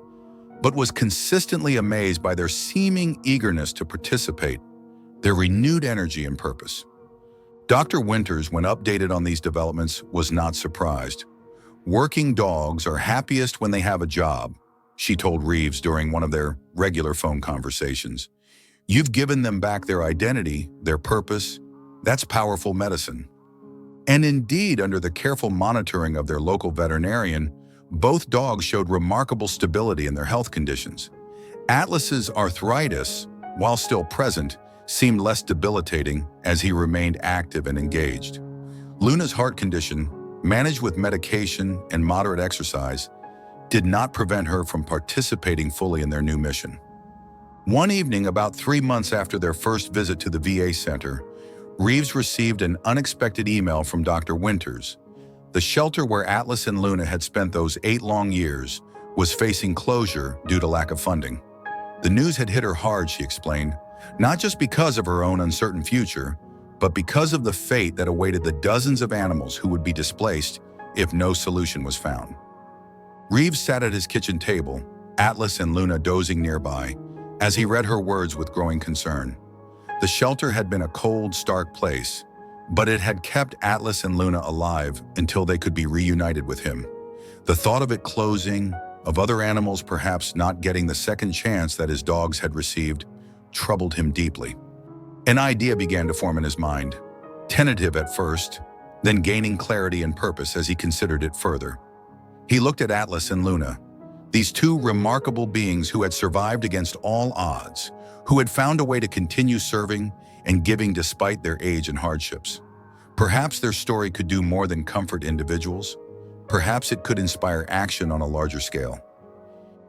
but was consistently amazed by their seeming eagerness to participate, their renewed energy and purpose. Dr. Winters, when updated on these developments, was not surprised. "Working dogs are happiest when they have a job," she told Reeves during one of their regular phone conversations. "You've given them back their identity, their purpose. That's powerful medicine." And indeed, under the careful monitoring of their local veterinarian, both dogs showed remarkable stability in their health conditions. Atlas's arthritis, while still present, seemed less debilitating as he remained active and engaged. Luna's heart condition, managed with medication and moderate exercise, did not prevent her from participating fully in their new mission. One evening, about 3 months after their first visit to the VA center, Reeves received an unexpected email from Dr. Winters. The shelter where Atlas and Luna had spent those 8 long years was facing closure due to lack of funding. The news had hit her hard, she explained, not just because of her own uncertain future, but because of the fate that awaited the dozens of animals who would be displaced if no solution was found. Reeves sat at his kitchen table, Atlas and Luna dozing nearby, as he read her words with growing concern. The shelter had been a cold, stark place, but it had kept Atlas and Luna alive until they could be reunited with him. The thought of it closing, of other animals perhaps not getting the second chance that his dogs had received, troubled him deeply. An idea began to form in his mind, tentative at first, then gaining clarity and purpose as he considered it further. He looked at Atlas and Luna, these two remarkable beings who had survived against all odds, who had found a way to continue serving and giving despite their age and hardships. Perhaps their story could do more than comfort individuals. Perhaps it could inspire action on a larger scale.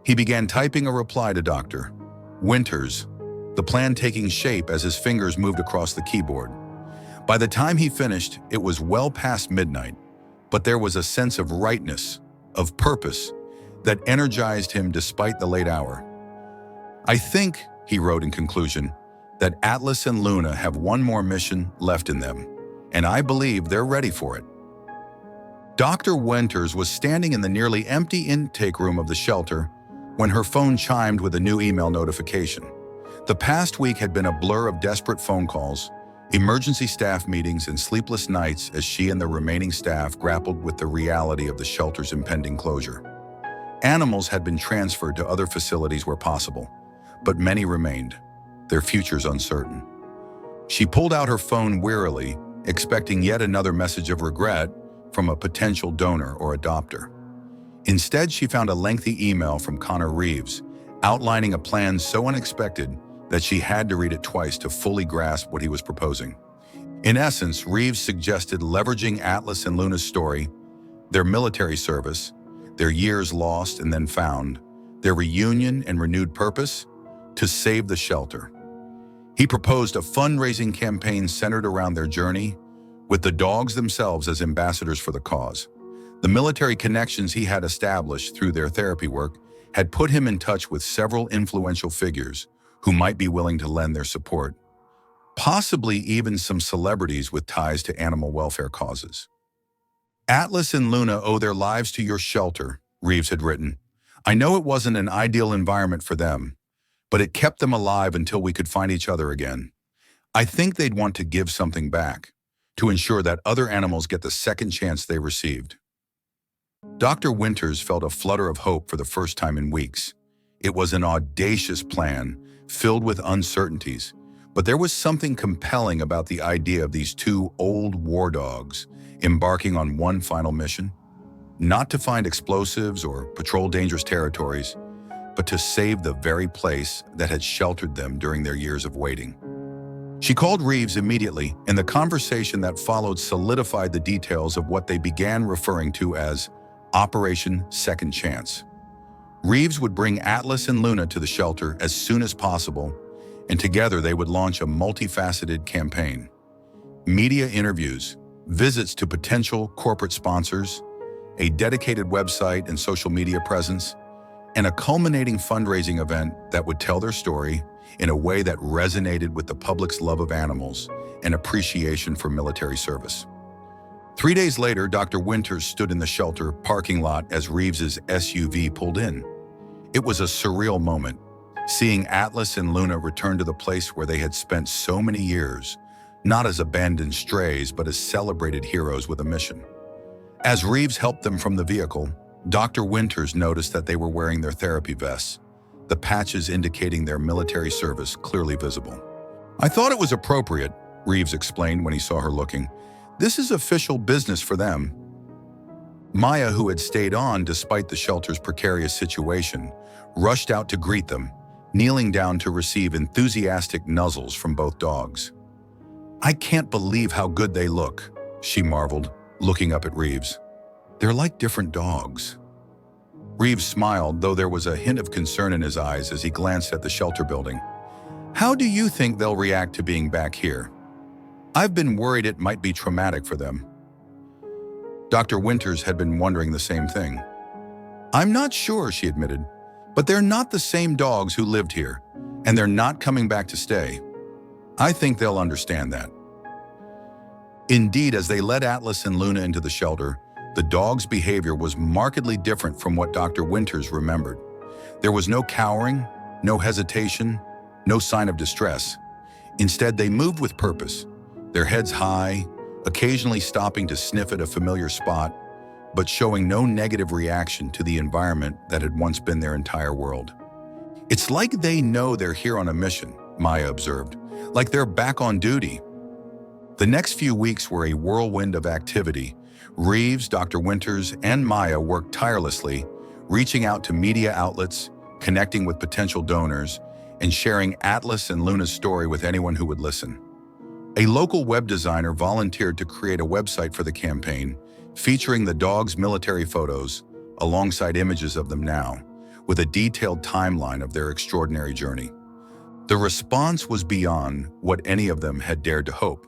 He began typing a reply to Dr. Winters, the plan taking shape as his fingers moved across the keyboard. By the time he finished, it was well past midnight, but there was a sense of rightness, of purpose, that energized him despite the late hour. "I think," he wrote in conclusion, "that Atlas and Luna have one more mission left in them, and I believe they're ready for it." Dr. Winters was standing in the nearly empty intake room of the shelter when her phone chimed with a new email notification. The past week had been a blur of desperate phone calls, emergency staff meetings, and sleepless nights as she and the remaining staff grappled with the reality of the shelter's impending closure. Animals had been transferred to other facilities where possible, but many remained, their futures uncertain. She pulled out her phone wearily, expecting yet another message of regret from a potential donor or adopter. Instead, she found a lengthy email from Connor Reeves, outlining a plan so unexpected that she had to read it twice to fully grasp what he was proposing. In essence, Reeves suggested leveraging Atlas and Luna's story, their military service, their years lost and then found, their reunion and renewed purpose, to save the shelter. He proposed a fundraising campaign centered around their journey, with the dogs themselves as ambassadors for the cause. The military connections he had established through their therapy work had put him in touch with several influential figures who might be willing to lend their support, possibly even some celebrities with ties to animal welfare causes. "Atlas and Luna owe their lives to your shelter," Reeves had written. "I know it wasn't an ideal environment for them, but it kept them alive until we could find each other again. I think they'd want to give something back, to ensure that other animals get the second chance they received." Dr. Winters felt a flutter of hope for the first time in weeks. It was an audacious plan, filled with uncertainties, but there was something compelling about the idea of these two old war dogs embarking on one final mission. Not to find explosives or patrol dangerous territories, but to save the very place that had sheltered them during their years of waiting. She called Reeves immediately, and the conversation that followed solidified the details of what they began referring to as Operation Second Chance. Reeves would bring Atlas and Luna to the shelter as soon as possible, and together they would launch a multifaceted campaign. Media interviews, visits to potential corporate sponsors, a dedicated website and social media presence, and a culminating fundraising event that would tell their story in a way that resonated with the public's love of animals and appreciation for military service. 3 days later, Dr. Winters stood in the shelter parking lot as Reeves's SUV pulled in. It was a surreal moment, seeing Atlas and Luna return to the place where they had spent so many years, not as abandoned strays, but as celebrated heroes with a mission. As Reeves helped them from the vehicle, Dr. Winters noticed that they were wearing their therapy vests, the patches indicating their military service clearly visible. "I thought it was appropriate," Reeves explained when he saw her looking. "This is official business for them." Maya, who had stayed on despite the shelter's precarious situation, rushed out to greet them, kneeling down to receive enthusiastic nuzzles from both dogs. "I can't believe how good they look," she marveled, looking up at Reeves. "They're like different dogs." Reeves smiled, though there was a hint of concern in his eyes as he glanced at the shelter building. "How do you think they'll react to being back here? I've been worried it might be traumatic for them." Dr. Winters had been wondering the same thing. "I'm not sure," she admitted, "but they're not the same dogs who lived here, and they're not coming back to stay. I think they'll understand that." Indeed, as they led Atlas and Luna into the shelter, the dog's behavior was markedly different from what Dr. Winters remembered. There was no cowering, no hesitation, no sign of distress. Instead, they moved with purpose, their heads high, occasionally stopping to sniff at a familiar spot, but showing no negative reaction to the environment that had once been their entire world. "It's like they know they're here on a mission," Maya observed, "like they're back on duty." The next few weeks were a whirlwind of activity. Reeves, Dr. Winters, and Maya worked tirelessly, reaching out to media outlets, connecting with potential donors, and sharing Atlas and Luna's story with anyone who would listen. A local web designer volunteered to create a website for the campaign, featuring the dogs' military photos alongside images of them now, with a detailed timeline of their extraordinary journey. The response was beyond what any of them had dared to hope.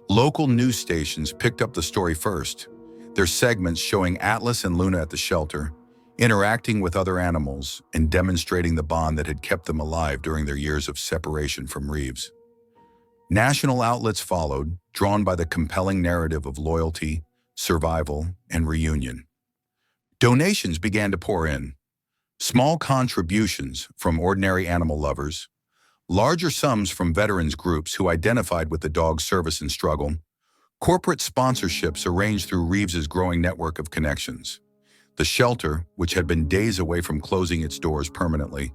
Local news stations picked up the story first, their segments showing Atlas and Luna at the shelter, interacting with other animals and demonstrating the bond that had kept them alive during their years of separation from Reeves. National outlets followed, drawn by the compelling narrative of loyalty, survival, and reunion. Donations began to pour in. Small contributions from ordinary animal lovers, larger sums from veterans groups who identified with the dog's service and struggle, corporate sponsorships arranged through Reeves's growing network of connections. The shelter, which had been days away from closing its doors permanently,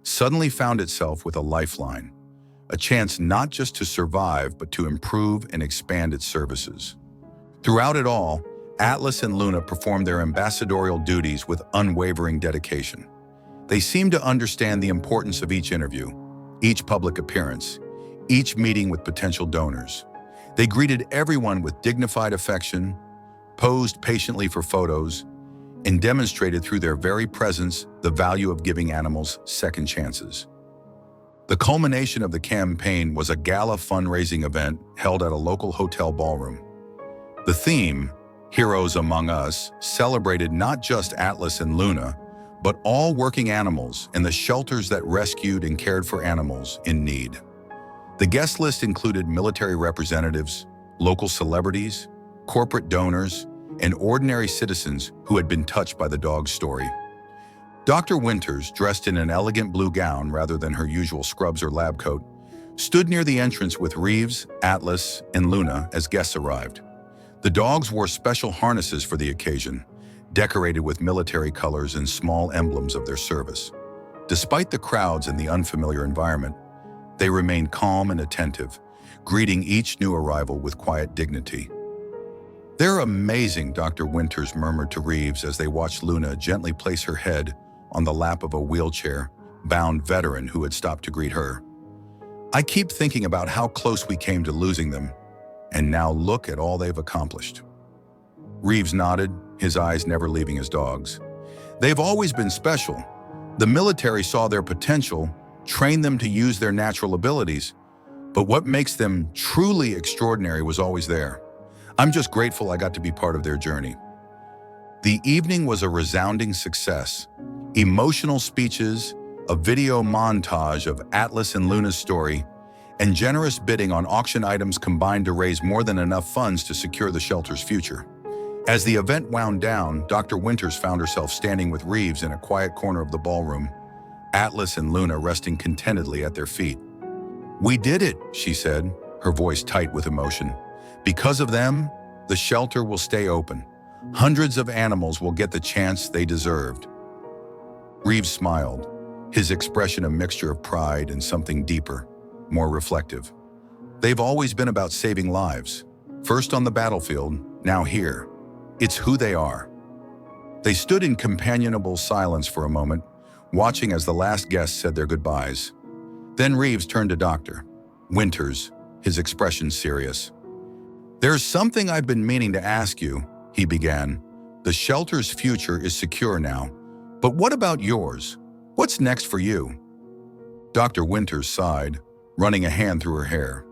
suddenly found itself with a lifeline, a chance not just to survive but to improve and expand its services. Throughout it all, Atlas and Luna performed their ambassadorial duties with unwavering dedication. They seemed to understand the importance of each interview, each public appearance, each meeting with potential donors. They greeted everyone with dignified affection, posed patiently for photos, and demonstrated through their very presence the value of giving animals second chances. The culmination of the campaign was a gala fundraising event held at a local hotel ballroom. The theme, Heroes Among Us, celebrated not just Atlas and Luna, but all working animals and the shelters that rescued and cared for animals in need. The guest list included military representatives, local celebrities, corporate donors, and ordinary citizens who had been touched by the dog's story. Dr. Winters, dressed in an elegant blue gown rather than her usual scrubs or lab coat, stood near the entrance with Reeves, Atlas, and Luna as guests arrived. The dogs wore special harnesses for the occasion, decorated with military colors and small emblems of their service. Despite the crowds and the unfamiliar environment, they remained calm and attentive, greeting each new arrival with quiet dignity. "They're amazing," Dr. Winters murmured to Reeves as they watched Luna gently place her head on the lap of a wheelchair-bound veteran who had stopped to greet her. "I keep thinking about how close we came to losing them, and now look at all they've accomplished." Reeves nodded, his eyes never leaving his dogs. "They've always been special. The military saw their potential, trained them to use their natural abilities, but what makes them truly extraordinary was always there. I'm just grateful I got to be part of their journey." The evening was a resounding success. Emotional speeches, a video montage of Atlas and Luna's story, and generous bidding on auction items combined to raise more than enough funds to secure the shelter's future. As the event wound down, Dr. Winters found herself standing with Reeves in a quiet corner of the ballroom, Atlas and Luna resting contentedly at their feet. "We did it," she said, her voice tight with emotion. "Because of them, the shelter will stay open. Hundreds of animals will get the chance they deserved." Reeves smiled, his expression a mixture of pride and something deeper, more reflective. "They've always been about saving lives. First on the battlefield, now here. It's who they are." They stood in companionable silence for a moment, watching as the last guests said their goodbyes. Then Reeves turned to Dr. Winters, his expression serious. "There's something I've been meaning to ask you," he began. "The shelter's future is secure now, but what about yours? What's next for you?" Dr. Winters sighed, running a hand through her hair.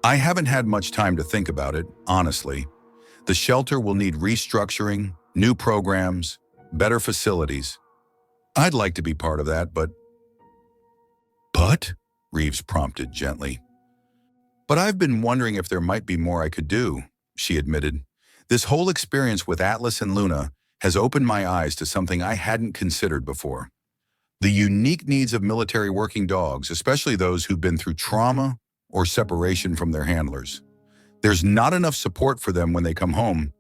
"I haven't had much time to think about it, honestly. The shelter will need restructuring, new programs, better facilities. I'd like to be part of that, but..." "But?" Reeves prompted gently. "But I've been wondering if there might be more I could do," she admitted. "This whole experience with Atlas and Luna has opened my eyes to something I hadn't considered before. The unique needs of military working dogs, especially those who've been through trauma or separation from their handlers. There's not enough support for them when they come home,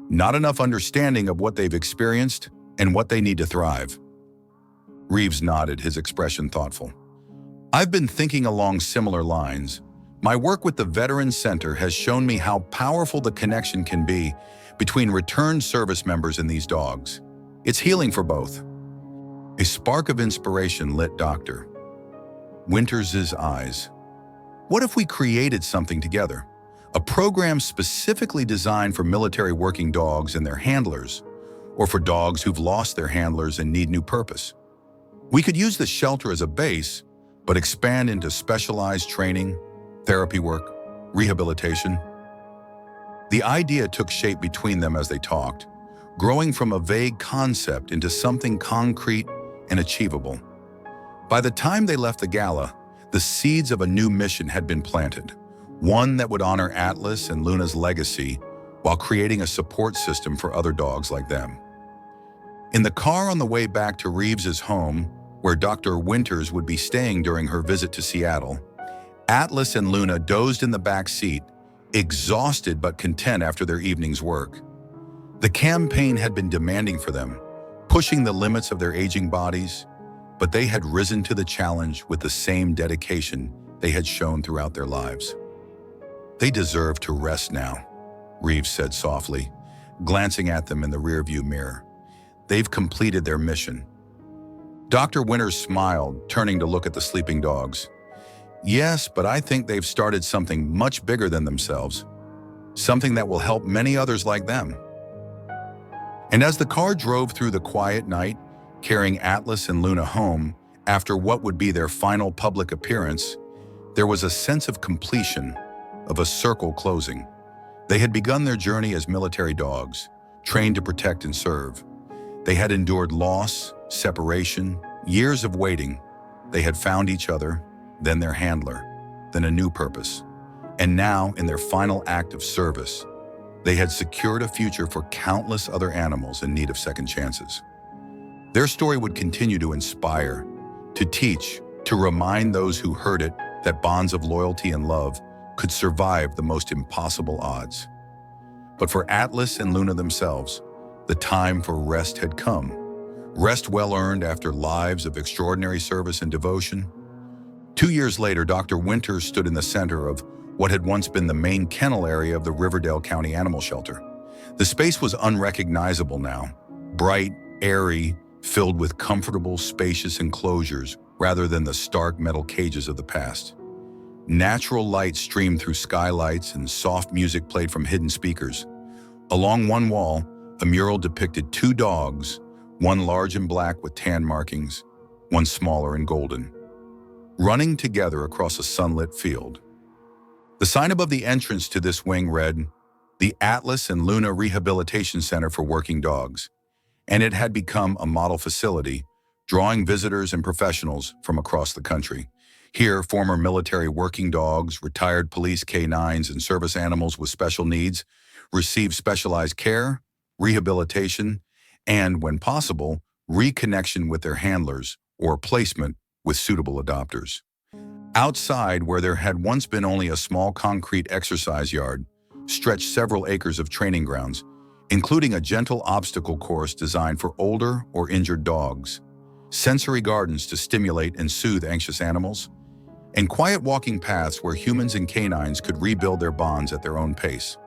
not enough understanding of what they've experienced and what they need to thrive." Reeves nodded, his expression thoughtful. "I've been thinking along similar lines. My work with the Veterans Center has shown me how powerful the connection can be between returned service members and these dogs. It's healing for both." A spark of inspiration lit Dr. Winters' eyes. "What if we created something together? A program specifically designed for military working dogs and their handlers, or for dogs who've lost their handlers and need new purpose? We could use the shelter as a base, but expand into specialized training, therapy work, rehabilitation." The idea took shape between them as they talked, growing from a vague concept into something concrete and achievable. By the time they left the gala, the seeds of a new mission had been planted, one that would honor Atlas and Luna's legacy while creating a support system for other dogs like them. In the car on the way back to Reeves's home, where Dr. Winters would be staying during her visit to Seattle, Atlas and Luna dozed in the back seat, exhausted but content after their evening's work. The campaign had been demanding for them, pushing the limits of their aging bodies, but they had risen to the challenge with the same dedication they had shown throughout their lives. "They deserve to rest now," Reeves said softly, glancing at them in the rearview mirror. "They've completed their mission." Dr. Winters smiled, turning to look at the sleeping dogs. "Yes, but I think they've started something much bigger than themselves, something that will help many others like them." And as the car drove through the quiet night, carrying Atlas and Luna home after what would be their final public appearance, there was a sense of completion, of a circle closing. They had begun their journey as military dogs, trained to protect and serve. They had endured loss, separation, years of waiting. They had found each other, then their handler, then a new purpose. And now, in their final act of service, they had secured a future for countless other animals in need of second chances. Their story would continue to inspire, to teach, to remind those who heard it that bonds of loyalty and love could survive the most impossible odds. But for Atlas and Luna themselves, The time for rest had come. Rest well earned after lives of extraordinary service and devotion. 2 years later, Dr. Winters stood in the center of what had once been the main kennel area of the Riverdale County Animal Shelter. The space was unrecognizable now, bright, airy, filled with comfortable, spacious enclosures rather than the stark metal cages of the past. Natural light streamed through skylights and soft music played from hidden speakers. Along one wall, a mural depicted two dogs, one large and black with tan markings, one smaller and golden, running together across a sunlit field. The sign above the entrance to this wing read, "The Atlas and Luna Rehabilitation Center for Working Dogs," and it had become a model facility, drawing visitors and professionals from across the country. Here, former military working dogs, retired police canines, and service animals with special needs received specialized care, rehabilitation, and, when possible, reconnection with their handlers or placement with suitable adopters. Outside, where there had once been only a small concrete exercise yard, stretched several acres of training grounds, including a gentle obstacle course designed for older or injured dogs, sensory gardens to stimulate and soothe anxious animals, and quiet walking paths where humans and canines could rebuild their bonds at their own pace.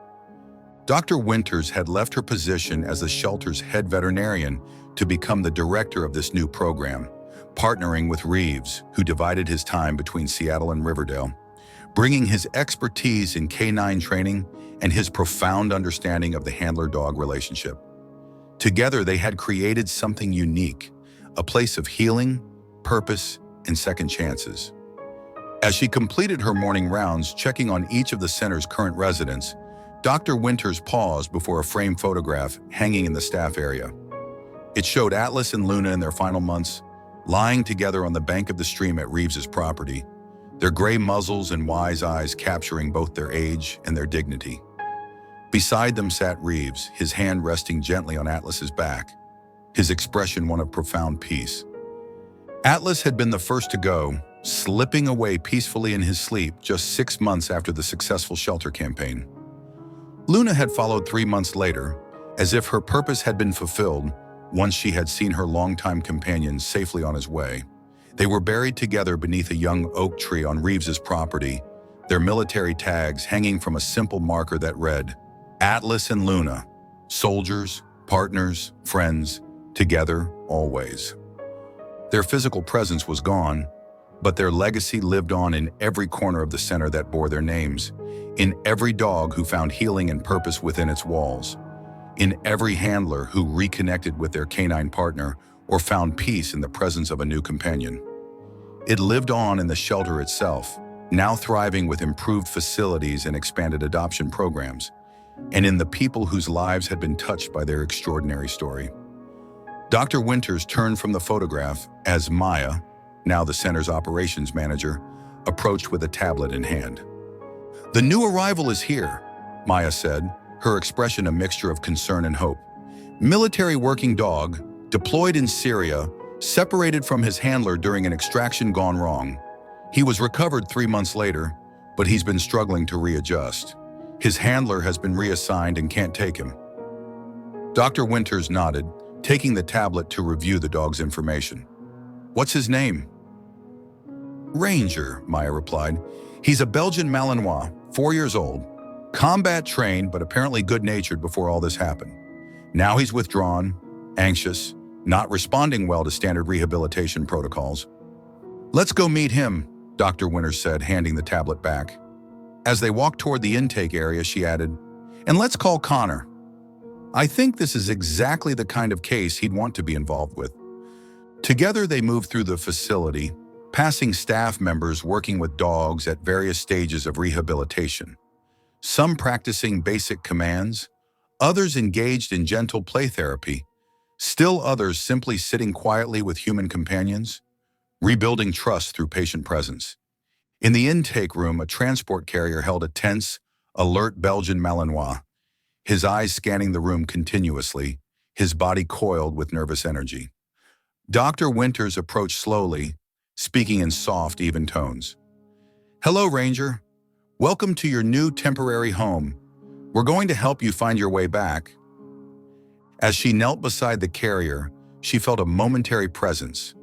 Dr. Winters had left her position as the shelter's head veterinarian to become the director of this new program, partnering with Reeves, who divided his time between Seattle and Riverdale, bringing his expertise in canine training and his profound understanding of the handler-dog relationship. Together, they had created something unique, a place of healing, purpose, and second chances. As she completed her morning rounds, checking on each of the center's current residents, Dr. Winters paused before a framed photograph hanging in the staff area. It showed Atlas and Luna in their final months, lying together on the bank of the stream at Reeves's property, their gray muzzles and wise eyes capturing both their age and their dignity. Beside them sat Reeves, his hand resting gently on Atlas's back, his expression one of profound peace. Atlas had been the first to go, slipping away peacefully in his sleep just 6 months after the successful shelter campaign. Luna had followed 3 months later, as if her purpose had been fulfilled once she had seen her longtime companion safely on his way. They were buried together beneath a young oak tree on Reeves's property, their military tags hanging from a simple marker that read, "Atlas and Luna, soldiers, partners, friends, together always." Their physical presence was gone, but their legacy lived on in every corner of the center that bore their names, in every dog who found healing and purpose within its walls, in every handler who reconnected with their canine partner or found peace in the presence of a new companion. It lived on in the shelter itself, now thriving with improved facilities and expanded adoption programs, and in the people whose lives had been touched by their extraordinary story. Dr. Winters turned from the photograph as Maya, now the center's operations manager, approached with a tablet in hand. "The new arrival is here," Maya said, her expression a mixture of concern and hope. "Military working dog, deployed in Syria, separated from his handler during an extraction gone wrong. He was recovered 3 months later, but he's been struggling to readjust. His handler has been reassigned and can't take him." Dr. Winters nodded, taking the tablet to review the dog's information. "What's his name?" "Ranger," Maya replied. "He's a Belgian Malinois, 4 years old. Combat trained, but apparently good-natured before all this happened. Now he's withdrawn, anxious, not responding well to standard rehabilitation protocols." "Let's go meet him," Dr. Winters said, handing the tablet back. As they walked toward the intake area, she added, "And let's call Connor. I think this is exactly the kind of case he'd want to be involved with." Together, they moved through the facility, passing staff members working with dogs at various stages of rehabilitation. Some practicing basic commands, others engaged in gentle play therapy, still others simply sitting quietly with human companions, rebuilding trust through patient presence. In the intake room, a transport carrier held a tense, alert Belgian Malinois, his eyes scanning the room continuously, his body coiled with nervous energy. Dr. Winters approached slowly, speaking in soft, even tones. "Hello, Ranger. Welcome to your new temporary home. We're going to help you find your way back." As she knelt beside the carrier, she felt a momentary presence,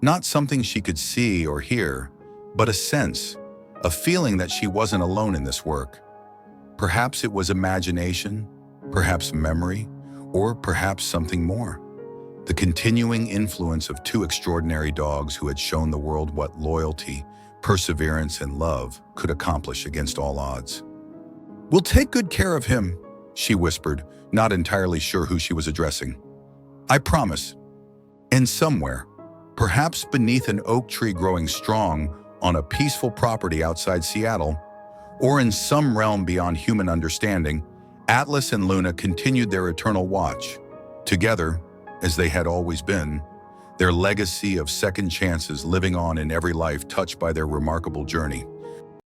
not something she could see or hear, but a sense, a feeling that she wasn't alone in this work. Perhaps it was imagination, perhaps memory, or perhaps something more. The continuing influence of two extraordinary dogs who had shown the world what loyalty, perseverance, and love could accomplish against all odds. "We'll take good care of him," she whispered, not entirely sure who she was addressing. "I promise." And somewhere, perhaps beneath an oak tree growing strong on a peaceful property outside Seattle, or in some realm beyond human understanding, Atlas and Luna continued their eternal watch, together, as they had always been, their legacy of second chances living on in every life touched by their remarkable journey.